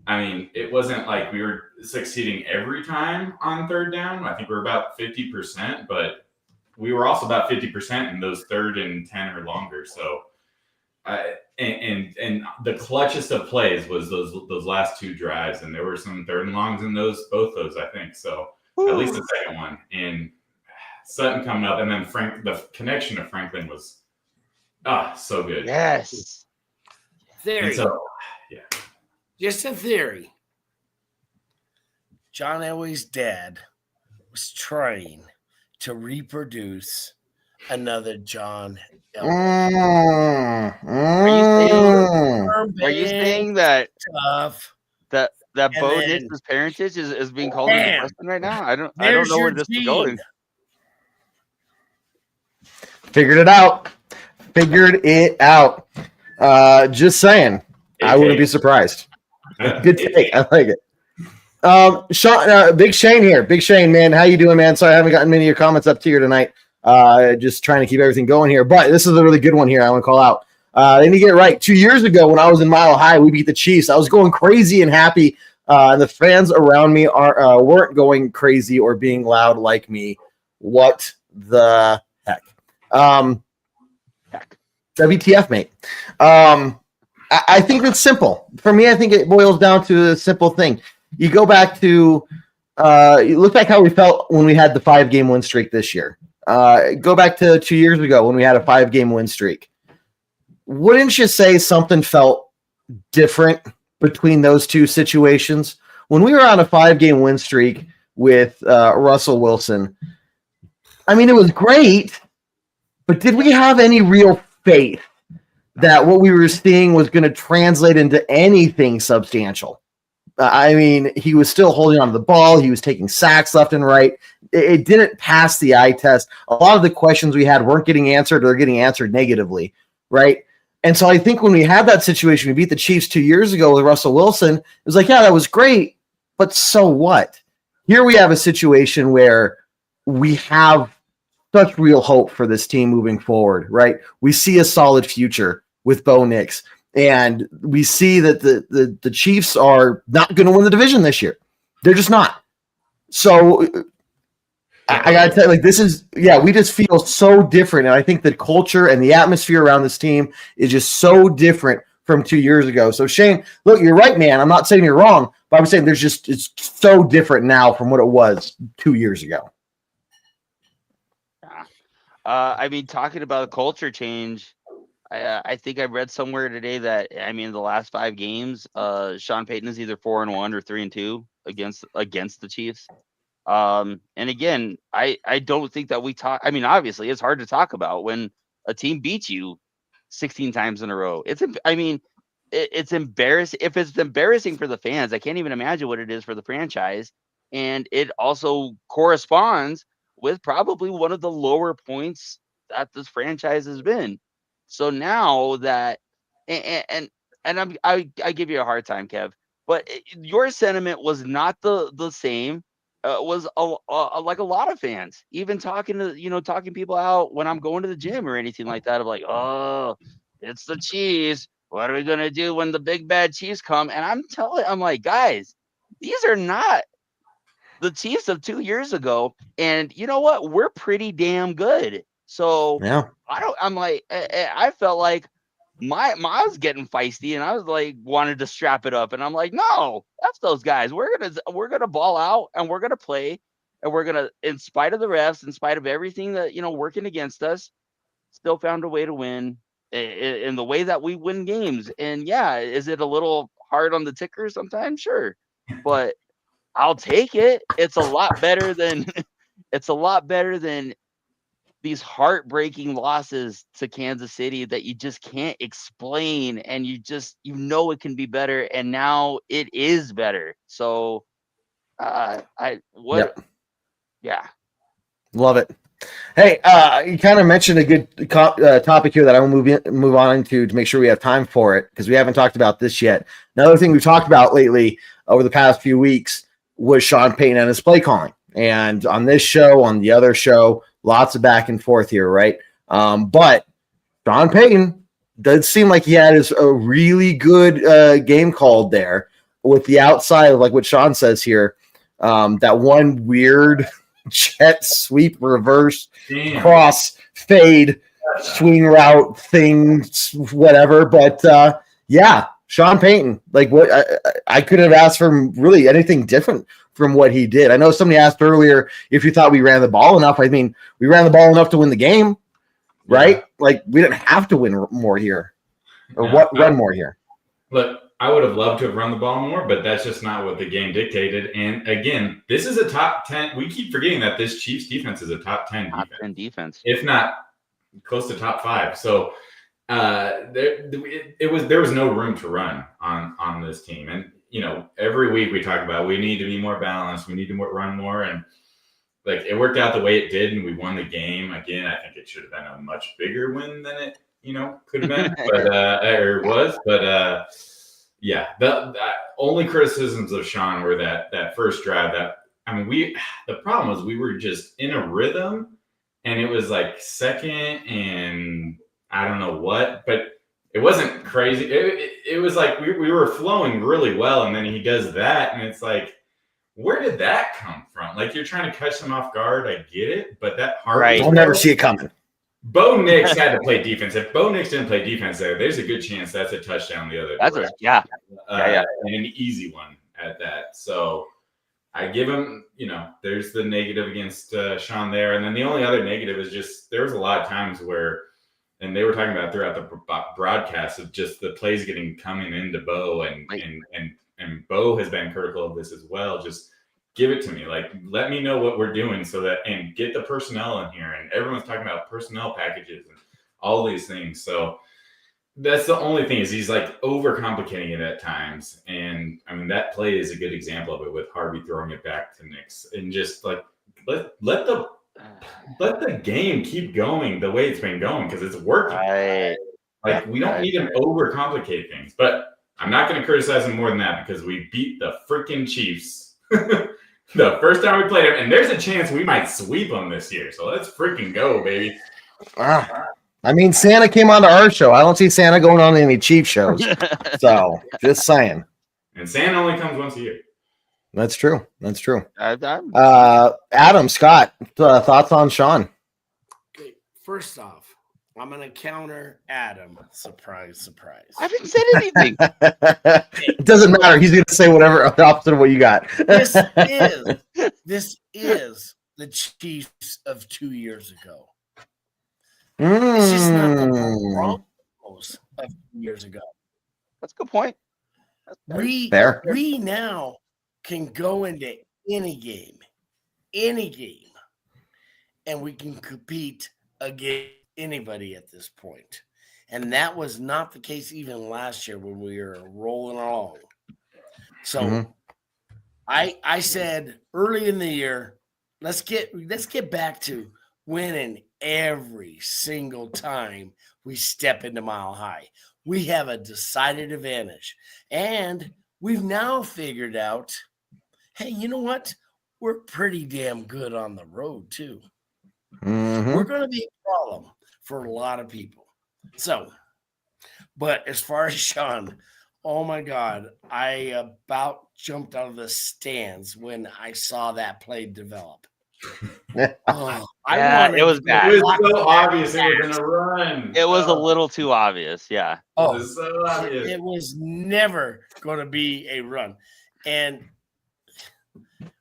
I mean, it wasn't like we were succeeding every time on 3rd down. I think we're about 50%, but we were also about 50% in those 3rd and 10 or longer. So, and the clutchest of plays was those last 2 drives, and there were some 3rd and longs in both those, I think. So at least the second one, and Sutton coming up, and then the connection to Franklin was so good. Yes. Theory. And so, yeah. Just a theory. John Elway's dad was trying to reproduce another John Elway. Are you saying that Tough. that And Bo then- Nix's parentage is being called into Bam. question right now? I don't There's know your where this is gene. going. Figured it out. Just saying. I wouldn't be surprised. Good take. I like it. Sean, Big Shane here. Big Shane, man. How you doing, man? Sorry, I haven't gotten many of your comments up to here tonight. Just trying to keep everything going here. But this is a really good one here I want to call out. They need to get it right. 2 years ago when I was in Mile High, we beat the Chiefs. I was going crazy and happy. And the fans around me weren't going crazy or being loud like me. What the heck? WTF, mate. I think it's simple. For me, I think it boils down to a simple thing. You go back to you look back how we felt when we had the 5-game win streak this year. Go back to 2 years ago when we had a 5-game win streak. Wouldn't you say something felt different between those two situations? When we were on a 5-game win streak with Russell Wilson, I mean, it was great, but did we have any real faith that what we were seeing was going to translate into anything substantial? I mean, he was still holding on to the ball. He was taking sacks left and right. It didn't pass the eye test. A lot of the questions we had weren't getting answered or getting answered negatively, right? And so I think when we had that situation, we beat the Chiefs 2 years ago with Russell Wilson, it was like, yeah, that was great, but so what? Here we have a situation where we have such real hope for this team moving forward, right? We see a solid future with Bo Nix, and we see that the Chiefs are not going to win the division this year. They're just not. So I got to tell you, this is, we just feel so different. And I think the culture and the atmosphere around this team is just so different from 2 years ago. So Shane, look, you're right, man. I'm not saying you're wrong, but I'm saying it's so different now from what it was 2 years ago. I mean, talking about a culture change, I think I read somewhere today that, I mean, the last 5 games, Sean Payton is either 4-1 or 3-2 against the Chiefs. And again, I don't think that we talk. I mean, obviously, it's hard to talk about when a team beats you 16 times in a row. it's embarrassing. If it's embarrassing for the fans, I can't even imagine what it is for the franchise. And it also corresponds with probably one of the lower points that this franchise has been. So now that, and I give you a hard time, Kev, but your sentiment was not the same. Was like a lot of fans, even talking people out when I'm going to the gym or anything like that. Of like, oh, it's the Chiefs. What are we gonna do when the big bad Chiefs come? And I'm like, guys, these are not the Chiefs of 2 years ago. And you know what? We're pretty damn good. So Yeah. I felt like I was getting feisty, and I was like wanted to strap it up, and I'm like, no, F those guys. We're gonna ball out, and we're gonna play, and we're gonna, in spite of the refs, in spite of everything that working against us, still found a way to win in the way that we win games. And yeah, is it a little hard on the ticker sometimes? Sure, but I'll take it. It's a lot better than these heartbreaking losses to Kansas City that you just can't explain, and you it can be better, and now it is better. So yeah. Love it. Hey, you kind of mentioned a good topic here that I will move on into to make sure we have time for it, because we haven't talked about this yet. Another thing we've talked about lately over the past few weeks was Sean Payton and his play calling. And on this show, on the other show, lots of back and forth here, right? But Sean Payton does seem like he had a really good game called there, with the outside of like what Sean says here, that one weird jet sweep reverse cross fade swing route thing, whatever. But yeah, Sean Payton, like what I couldn't have asked for really anything different from what he did. I know somebody asked earlier if you thought we ran the ball enough. I mean, we ran the ball enough to win the game, right? Yeah. Like we didn't have to win more here or run more here. Look, I would have loved to have run the ball more, but that's just not what the game dictated. And again, this is a top 10. We keep forgetting that this Chiefs defense is a top 10 defense. Top 10 defense. If not close to top 5. So there was no room to run on this team. And, every week we talk about we need to be more balanced. We need to run more. And like it worked out the way it did, and we won the game. Again, I think it should have been a much bigger win than it, could have been, or was. But yeah, the only criticisms of Sean were that first drive. The problem was we were just in a rhythm, and it was like second and I don't know what, but it wasn't crazy. It was like we were flowing really well, and then he does that, and it's like, where did that come from? Like you're trying to catch them off guard. I get it, but that hard. Right. I'll never see it coming. Bo Nix had to play defense. If Bo Nix didn't play defense there's a good chance that's a touchdown the other direction. And an easy one at that. So I give him, there's the negative against Sean there. And then the only other negative is just there was a lot of times where, and they were talking about throughout the broadcast of just the plays coming into Bo, and Bo has been critical of this as well. Just give it to me. Like, let me know what we're doing and get the personnel in here. And everyone's talking about personnel packages and all these things. So that's the only thing is he's like overcomplicating it at times. And I mean, that play is a good example of it with Harvey throwing it back to Nix and just like, let the game keep going the way it's been going, because it's working. Like we don't need to overcomplicate things, but I'm not going to criticize him more than that, because we beat the freaking Chiefs the first time we played them, and there's a chance we might sweep them this year. So let's freaking go, baby. I mean, Santa came on to our show. I don't see Santa going on any Chiefs shows. So just saying. And Santa only comes once a year. That's true. Adam, Scott, thoughts on Sean? Okay, first off, I'm going to counter Adam. Surprise. I haven't said anything. It doesn't matter. He's going to say whatever opposite of what you got. This is the Chiefs of 2 years ago. It's just not the Broncos of 2 years ago. That's a good point. We now can go into any game, and we can compete against anybody at this point. And that was not the case even last year when we were rolling along. So Mhm. I said early in the year, let's get back to winning every single time we step into Mile High. We have a decided advantage. And we've now figured out, hey, you know what? We're pretty damn good on the road too. Mhm. We're going to be a problem for a lot of people. So, but as far as Sean, oh my God, I about jumped out of the stands when I saw that play develop. Oh, Yeah, it was It bad. was so obvious it was going to run. It was a little too obvious. Yeah. It Oh, was so obvious. it was never going to be a run. And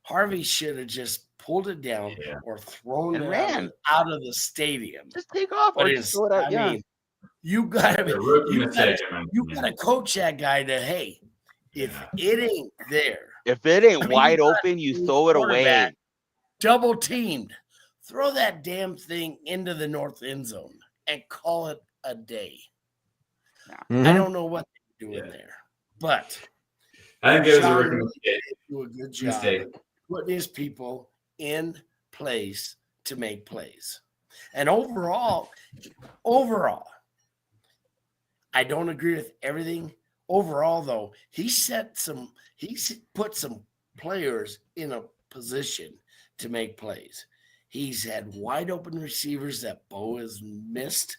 Harvey should have just pulled it down Yeah. or thrown And it ran. out of the stadium. Just take off or But just throw it out. I mean, you gotta The rookie you mistake. gotta coach that guy to, hey, if it ain't there, if it ain't I mean, wide you got open, you a throw it away. quarterback double teamed, throw that damn thing into the north end zone and call it a day. I Mhm. don't know what they're doing there, but I think it was a Sean rookie really mistake. did do a good job Mistake. putting his people in place to make plays. And overall, I don't agree with everything. Overall, though, he put some players in a position to make plays. He's had wide open receivers that Bo has missed.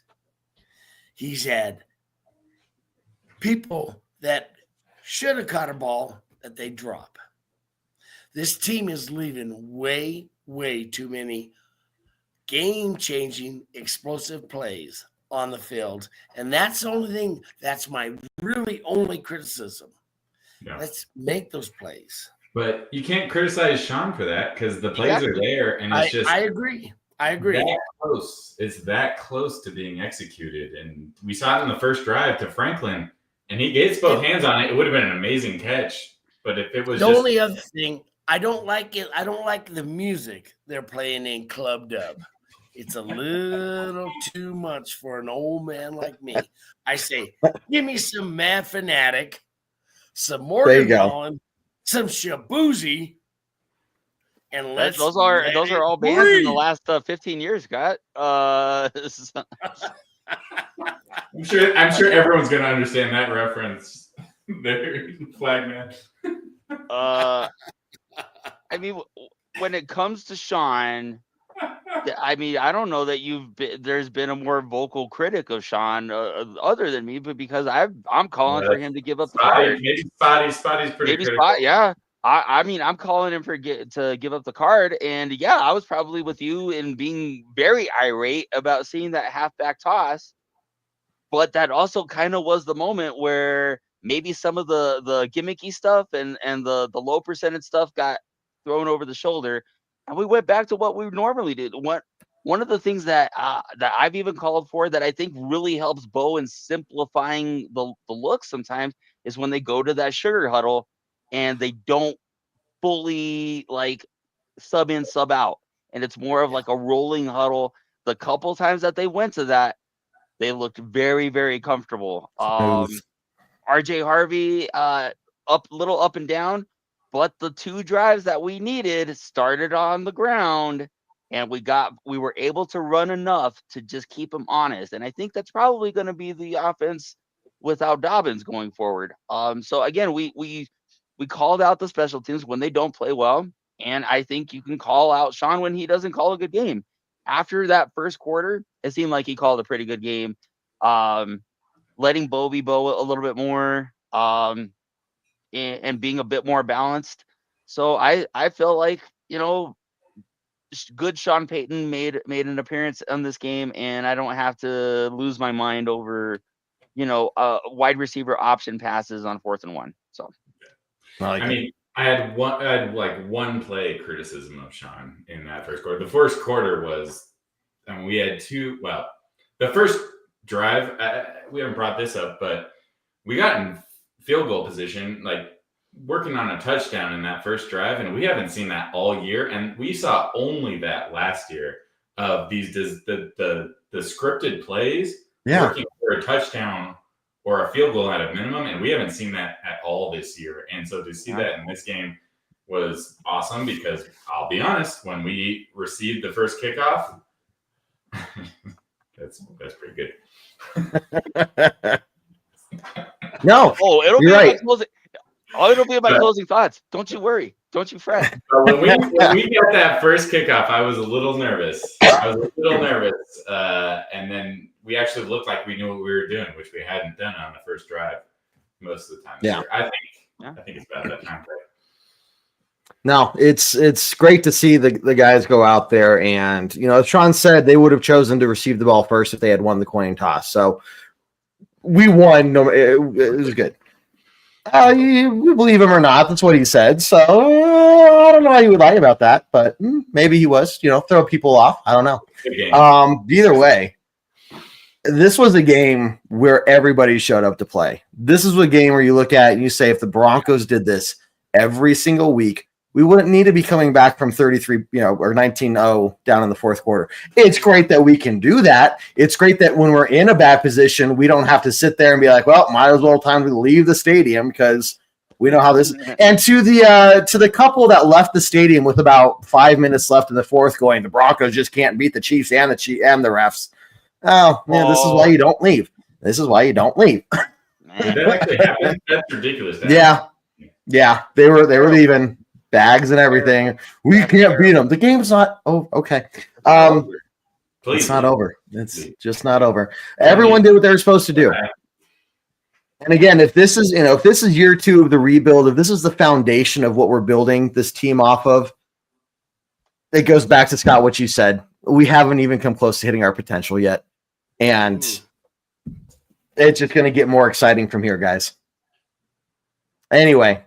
He's had people that should have caught a ball that they drop. This team is leaving way, way too many game-changing, explosive plays on the field. And that's the only thing, that's my really only criticism. Yeah. Let's make those plays. But you can't criticize Sean for that because the plays are there, and it's just I agree. that close. It's that close to being executed, and we saw it in the first drive to Franklin, and he gets both hands on it. It would have been an amazing catch, but if it was The just only other thing, I don't like it. I don't like the music they're playing in Club Dub. It's a little too much for an old man like me. I say, give me some Mad Fanatic, some There Morgan you go. Wallen, some Shabuzi, and let's Those are let all it bands in the breathe. last 15 years, Scott. I'm sure everyone's gonna understand that reference. There, flag man. I mean, when it comes to Sean, I mean, I don't know that there's been a more vocal critic of Sean other than me, but because I'm calling for him to give up the card. Maybe Spotty's pretty critical. Spot, yeah. I mean, I'm calling him to give up the card, and yeah, I was probably with you in being very irate about seeing that halfback toss, but that also kind of was the moment where maybe some of the gimmicky stuff and the low percentage stuff got thrown over the shoulder, and we went back to what we normally do. One of the things that I've even called for that I think really helps Bo in simplifying the look sometimes is when they go to that sugar huddle and they don't fully like sub in, sub out, and it's more of like a rolling huddle. The couple times that they went to that, they looked very, very comfortable. RJ Harvey, little up and down, but the two drives that we needed started on the ground, and we were able to run enough to just keep him honest. And I think that's probably going to be the offense without Dobbins going forward. So again, we called out the special teams when they don't play well, and I think you can call out Sean when he doesn't call a good game. After that first quarter, it seemed like he called a pretty good game. Letting Bo be Bo a little bit more, and being a bit more balanced. So I feel like, good Sean Payton made an appearance on this game, and I don't have to lose my mind over, wide receiver option passes on 4th and 1. So, I mean, I had one play criticism of Sean in that first quarter. The first quarter was, and we had the first drive, we haven't brought this up, but we got in field goal position, like working on a touchdown in that first drive, and we haven't seen that all year. And we saw only that last year of these the scripted plays working for a touchdown or a field goal at a minimum, and we haven't seen that at all this year. And so to see that in this game was awesome because I'll be honest, when we received the first kickoff, that's pretty good. No, it'll be you're right. it'll be my closing thoughts. Don't you worry. Don't you fret. When we got that first kickoff, I was a little nervous. And then we actually looked like we knew what we were doing, which we hadn't done on the first drive most of the time. Yeah. I think it's about that time. No, it's great to see the guys go out there, and as Sean said, they would have chosen to receive the ball first if they had won the coin toss. So we won. No, it was good. You believe him or not? That's what he said. So I don't know how you would lie about that, but maybe he was. Throw people off. I don't know. Either way, this was a game where everybody showed up to play. This is a game where you look at it and you say, if the Broncos did this every single week, we wouldn't need to be coming back from 33, or 19-0 down in the fourth quarter. It's great that we can do that. It's great that when we're in a bad position, we don't have to sit there and be like, well, might as well time to leave the stadium because we know how this is. And to the couple that left the stadium with about 5 minutes left in the fourth going, the Broncos just can't beat the Chiefs and the refs. Oh, man, this is why you don't leave. This is why you don't leave. That actually happened. That's ridiculous. Yeah, they were leaving. Bags and everything. We can't beat them. The game's not. Oh, okay. It's not over. It's just not over. Everyone did what they were supposed to do. And again, if this is year 2 of the rebuild, if this is the foundation of what we're building this team off of, it goes back to Scott what you said. We haven't even come close to hitting our potential yet, and it's just going to get more exciting from here, guys. Anyway,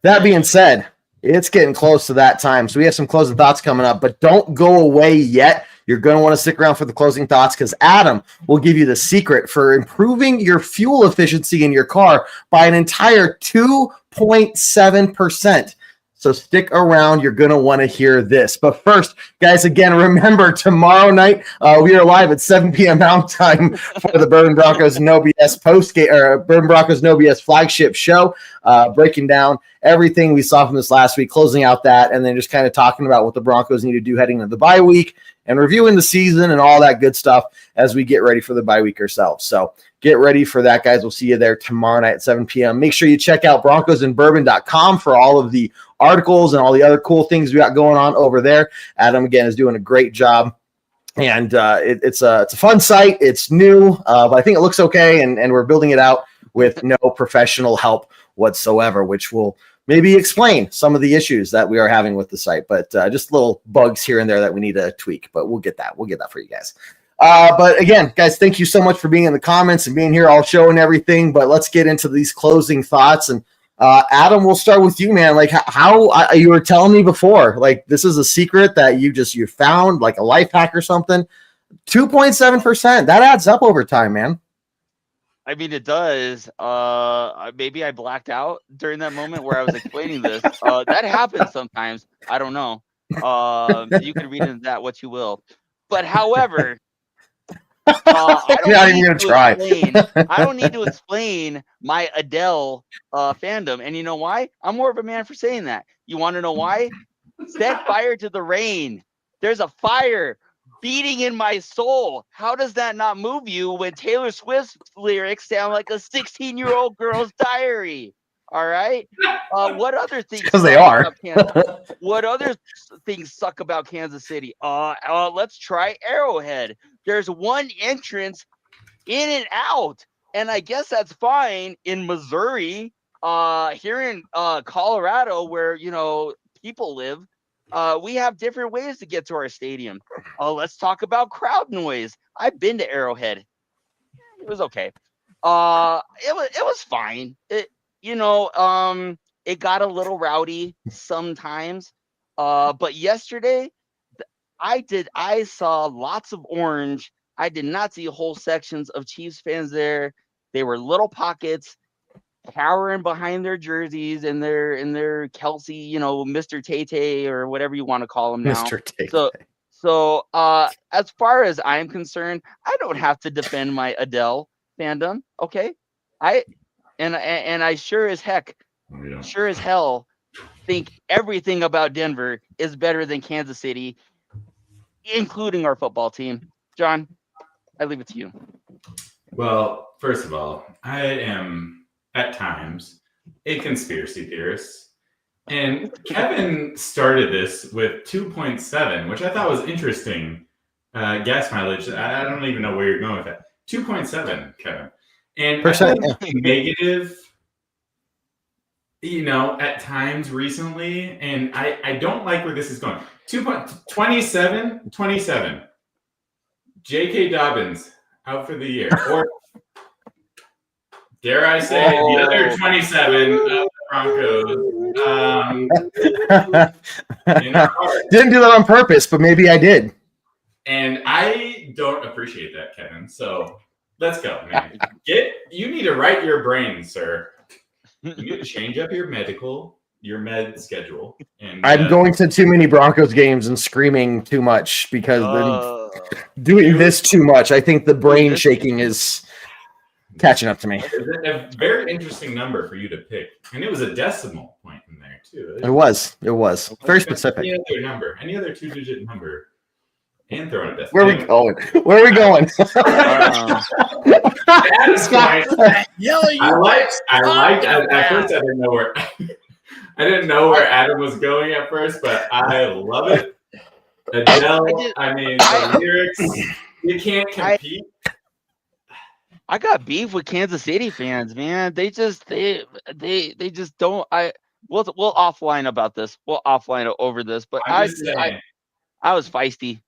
that being said. It's getting close to that time. So we have some closing thoughts coming up, but don't go away yet. You're going to want to stick around for the closing thoughts because Adam will give you the secret for improving your fuel efficiency in your car by an entire 2.7%. So stick around. You're going to want to hear this. But first, guys, again, remember tomorrow night, we are live at 7 p.m. Mountain Time for the Bourbon Broncos No BS postgame or Bourbon Broncos No BS flagship show, breaking down everything we saw from this last week, closing out that, and then just kind of talking about what the Broncos need to do heading into the bye week and reviewing the season and all that good stuff as we get ready for the bye week ourselves. So get ready for that, guys. We'll see you there tomorrow night at 7 p.m. Make sure you check out broncosandbourbon.com for all of the articles and all the other cool things we got going on over there. Adam, again, is doing a great job. And it's a fun site. It's new, but I think it looks okay, and we're building it out with no professional help whatsoever, which will maybe explain some of the issues that we are having with the site, but just little bugs here and there that we need to tweak, but we'll get that for you guys. But again, guys, thank you so much for being in the comments and being here all show and everything, but let's get into these closing thoughts. And Adam, we'll start with you, man. Like how you were telling me before, like this is a secret that you found, like a life hack or something. 2.7%, that adds up over time, man. I mean, it does. Maybe I blacked out during that moment where I was explaining this. That happens sometimes. I don't know. You can read into that what you will. But however, I don't need to explain my Adele fandom. And you know why? I'm more of a man for saying that. You want to know why? Set fire to the rain. There's a fire beating in my soul. How does that not move you when Taylor Swift's lyrics sound like a 16-year-old girl's diary? All right. What other things? Because they are. What other things suck about Kansas City? Let's try Arrowhead. There's one entrance in and out, and I guess that's fine in Missouri. Here in Colorado, where people live. We have different ways to get to our stadium. Let's talk about crowd noise. I've been to Arrowhead. It was okay. It was fine. It got a little rowdy sometimes. But yesterday, I saw lots of orange. I did not see whole sections of Chiefs fans there. They were little pockets, cowering behind their jerseys and their Kelsey, Mr. Tay-Tay or whatever you want to call him now. Mr. Tay-Tay. So, as far as I'm concerned, I don't have to defend my Adele fandom. Okay, I sure as hell think everything about Denver is better than Kansas City, including our football team. John, I leave it to you. Well, first of all, I am at times a conspiracy theorist. And Kevin started this with 2.7, which I thought was interesting. Gas mileage. I don't even know where you're going with that. 2.7, Kevin. And Percent, I think negative, at times recently. And I don't like where this is going. 27. J.K. Dobbins out for the year. Or dare I say, the other 27 of the Broncos. Didn't do that on purpose, but maybe I did. And I don't appreciate that, Kevin. So let's go, man. You need to right your brain, sir. You need to change up your med schedule. And I'm going to too many Broncos games and screaming too much because doing this too much. I think the brain shaking is catching up to me. A very interesting number for you to pick. And it was a decimal point in there, too. It was. Very specific. Any other two-digit number. And throw in a decimal. Where are we going? Scott. At first I didn't know where I didn't know where Adam was going at first, but I love it. Adele, the lyrics, you can't compete. I got beef with Kansas City fans, man. They just don't. We'll offline about this. We'll offline over this. But I was feisty.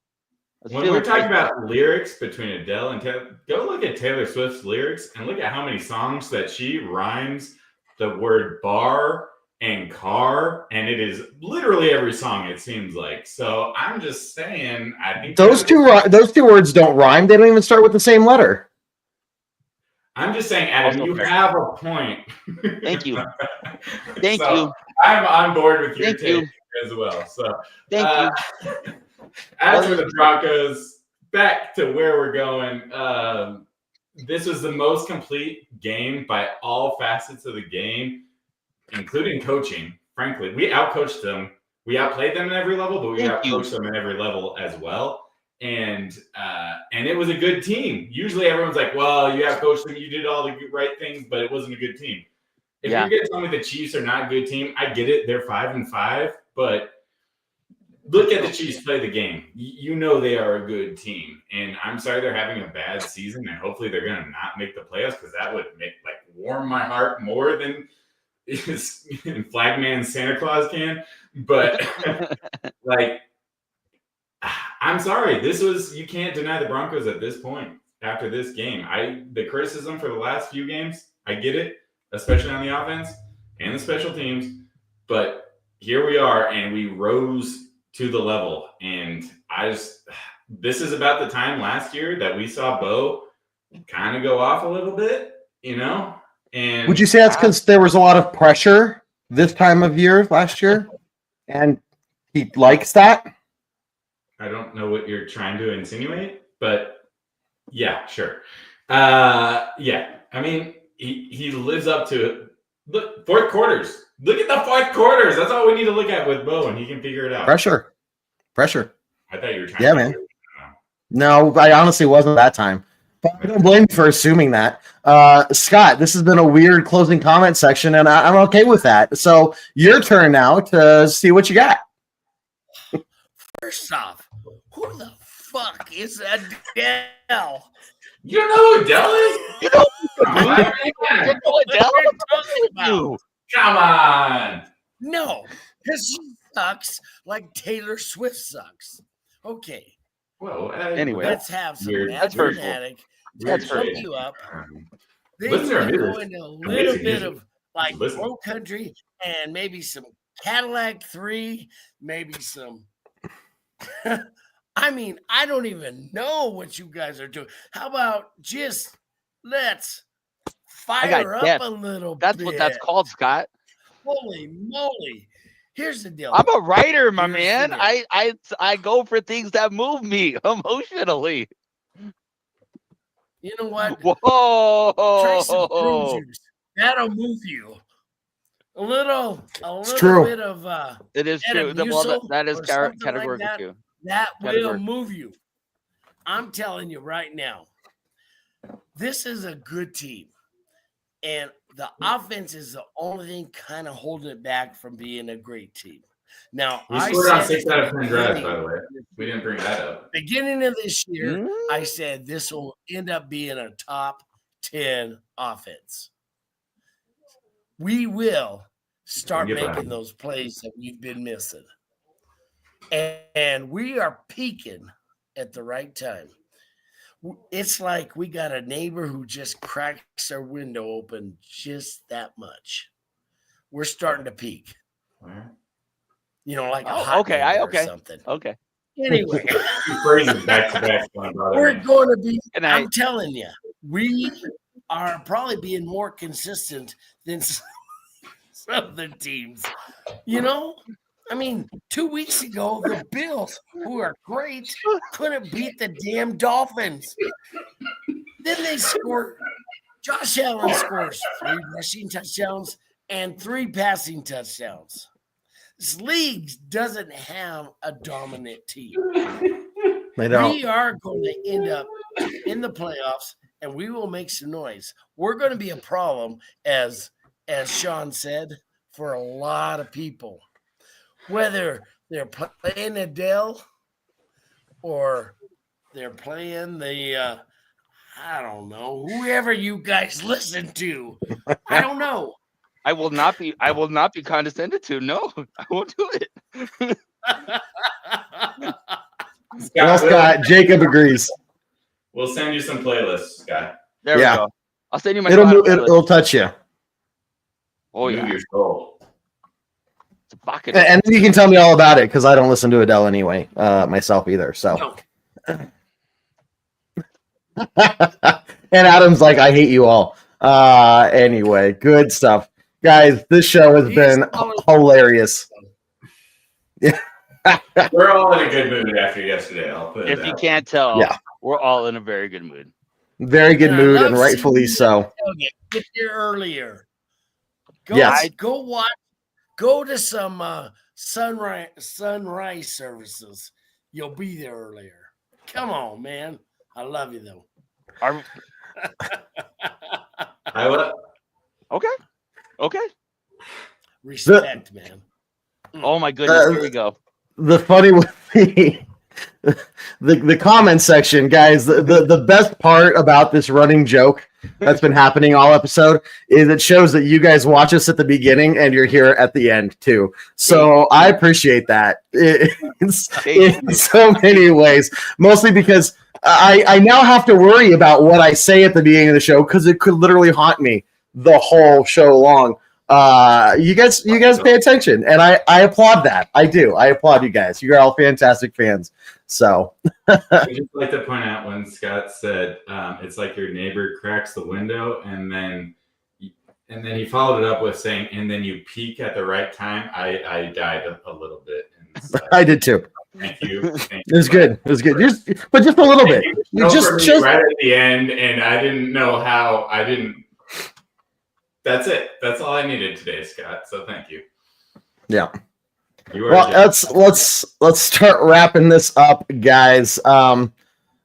When we're talking about lyrics between Adele and Taylor, go look at Taylor Swift's lyrics and look at how many songs that she rhymes the word bar and car, and it is literally every song, it seems like. So I'm just saying, I think those two words don't rhyme. They don't even start with the same letter. I'm just saying, Adam, you have a point. Thank you. Thank you. I'm on board with your take as well. So thank you. As for the Broncos, back to where we're going. This was the most complete game by all facets of the game, including coaching. Frankly, we outcoached them. We outplayed them at every level, but we outcoached them at every level as well. And it was a good team. Usually everyone's like, well, you outcoached them, you did all the right things, but it wasn't a good team. If you're going to tell me the Chiefs are not a good team, I get it. They're 5-5, but look at the Chiefs play the game. You know they are a good team. And I'm sorry they're having a bad season, and hopefully they're going to not make the playoffs because that would warm my heart more than Flagman Santa Claus can. But I'm sorry. You can't deny the Broncos at this point after this game. The criticism for the last few games, I get it, especially on the offense and the special teams. But here we are, and we rose to the level. And this is about the time last year that we saw Bo kind of go off a little bit, And would you say that's because there was a lot of pressure this time of year last year, and he likes that? I don't know what you're trying to insinuate, but yeah, sure. He lives up to it. Look, fourth quarters. Look at the fourth quarters. That's all we need to look at with Bo, and he can figure it out. Pressure. I thought you were trying. Yeah, man. No, I honestly wasn't that time. But I don't blame you for assuming that. Scott, this has been a weird closing comment section, and I'm okay with that. So your turn now to see what you got. First off, who the fuck is Adele? You don't know who Adele is? You know Adele? Come on. No, because she sucks like Taylor Swift sucks. Okay. Well, anyway, let's have some mathematic. That's hook you up. Then Listen you go into a little bit of Pro Country and maybe some Cadillac 3, maybe some. I don't even know what you guys are doing. How about let's fire up a little bit. That's what that's called, Scott. Holy moly. Here's the deal. I'm a writer, my Here's the man. deal. I go for things that move me emotionally. You know what? Whoa! Try some prune juice. That'll move you. A little true. bit of It is true. Metamucil That is or something like categorically that. true. That will Categorically. move you. I'm telling you right now, this is a good team. And the offense is the only thing kind of holding it back from being a great team. Now, We I scored on said 6 at out the of 10 drives, by beginning- the way. We didn't bring that up. beginning of this year, Mm. I said this will end up being a top 10 offense. We will start We'll get making back. those plays that we've been missing. And we are peaking at the right time. It's like we got a neighbor who just cracks their window open just that much. We're starting to peak. You know, like a hot okay, neighbor okay. or something. Okay. Anyway, Two phrases back to back. we're going to be, Good night. I'm telling you, we are probably being more consistent than some of the teams. You know, I mean, 2 weeks ago, the Bills, who are great, couldn't beat the damn Dolphins. Then they scored. Josh Allen scores 3 rushing touchdowns and 3 passing touchdowns. This league doesn't have a dominant team. They don't. We are going to end up in the playoffs, and we will make some noise. We're going to be a problem, as Sean said, for a lot of people. Whether they're playing Adele or they're playing the, I don't know, whoever you guys listen to. I don't know. I will not be condescended to. No, I won't do it. Well, Scott, Jacob agrees. We'll send you some playlists, Scott. There Yeah. we go. I'll send you my It'll Spotify list. it'll touch you, Oh Move yeah. your soul. It's a bucket. and then you can tell me all about it because I don't listen to Adele anyway, myself either. So, No. and Adam's like, I hate you all. Anyway, good stuff, guys. This show has been hilarious. We're all in a good mood after yesterday. I'll put it If you out. can't tell, Yeah. we're all in a very good mood. Very good And I mood, love and rightfully seeing so. Get here earlier. Go, Yes. go watch. Go to some sunrise services. You'll be there earlier. Come on, man. I love you though. Are- I will. okay. Respect, man. Oh my goodness, here we go. The funny with the comment section, guys, the best part about this running joke that's been happening all episode is it shows that you guys watch us at the beginning and you're here at the end too. So I appreciate that in so many ways, mostly because I now have to worry about what I say at the beginning of the show because it could literally haunt me the whole show long. You guys pay attention, and I applaud that. I do. I applaud you guys. You're all fantastic fans. So I just like to point out when Scott said it's like your neighbor cracks the window, and then he followed it up with saying, "And then you peak at the right time." I died a little bit. Inside. I did too. Thank you. Thank It was you. good. It was good. But just a little bit. You No, for just me, right at the end, and I didn't know how. I didn't. That's it. That's all I needed today, Scott. So thank you. Yeah. You are Well, just- let's start wrapping this up, guys.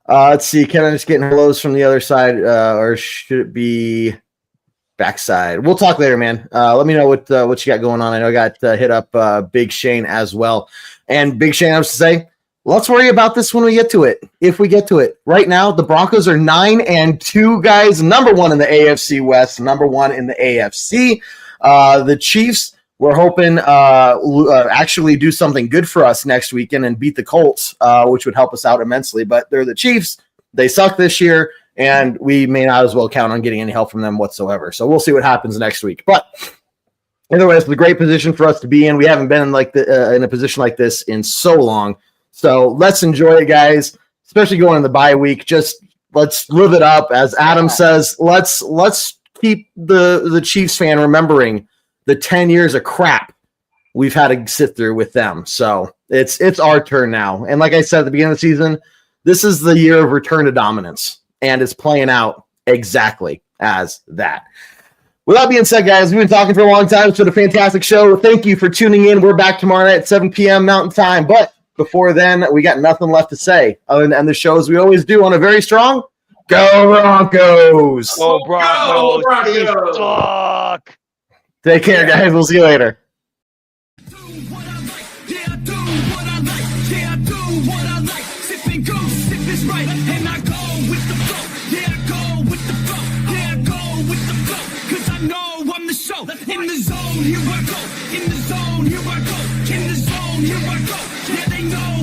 Let's see. Can I just get hellos from the other side, or should it be backside? We'll talk later, man. Let me know what you got going on. I know I got hit up Big Shane as well, and Big Shane, I was to say, let's worry about this when we get to it. If we get to it, right now the Broncos are 9-2, guys. Number 1 in the AFC West, number 1 in the AFC. The Chiefs, we're hoping actually do something good for us next weekend and beat the Colts, which would help us out immensely. But they're the Chiefs. They suck this year, and we may not as well count on getting any help from them whatsoever. So we'll see what happens next week. But either way, it's a great position for us to be in. We haven't been in a position like this in so long. So let's enjoy it, guys, especially going in the bye week. Just let's live it up. As Adam says, let's keep the Chiefs fan remembering the 10 years of crap we've had to sit through with them. So it's our turn now. And like I said at the beginning of the season, this is the year of return to dominance, and it's playing out exactly as that. With that being said, guys, we've been talking for a long time. It's been a fantastic show. Thank you for tuning in. We're back tomorrow night at 7 p.m. Mountain Time. But before then, we got nothing left to say other than end the show as we always do on a very strong Go Broncos. Go Broncos. Broncos. They suck. Take care, guys. We'll see you later. In the zone, here I go. In the zone, here I go. In the zone, here I go. Yeah, they know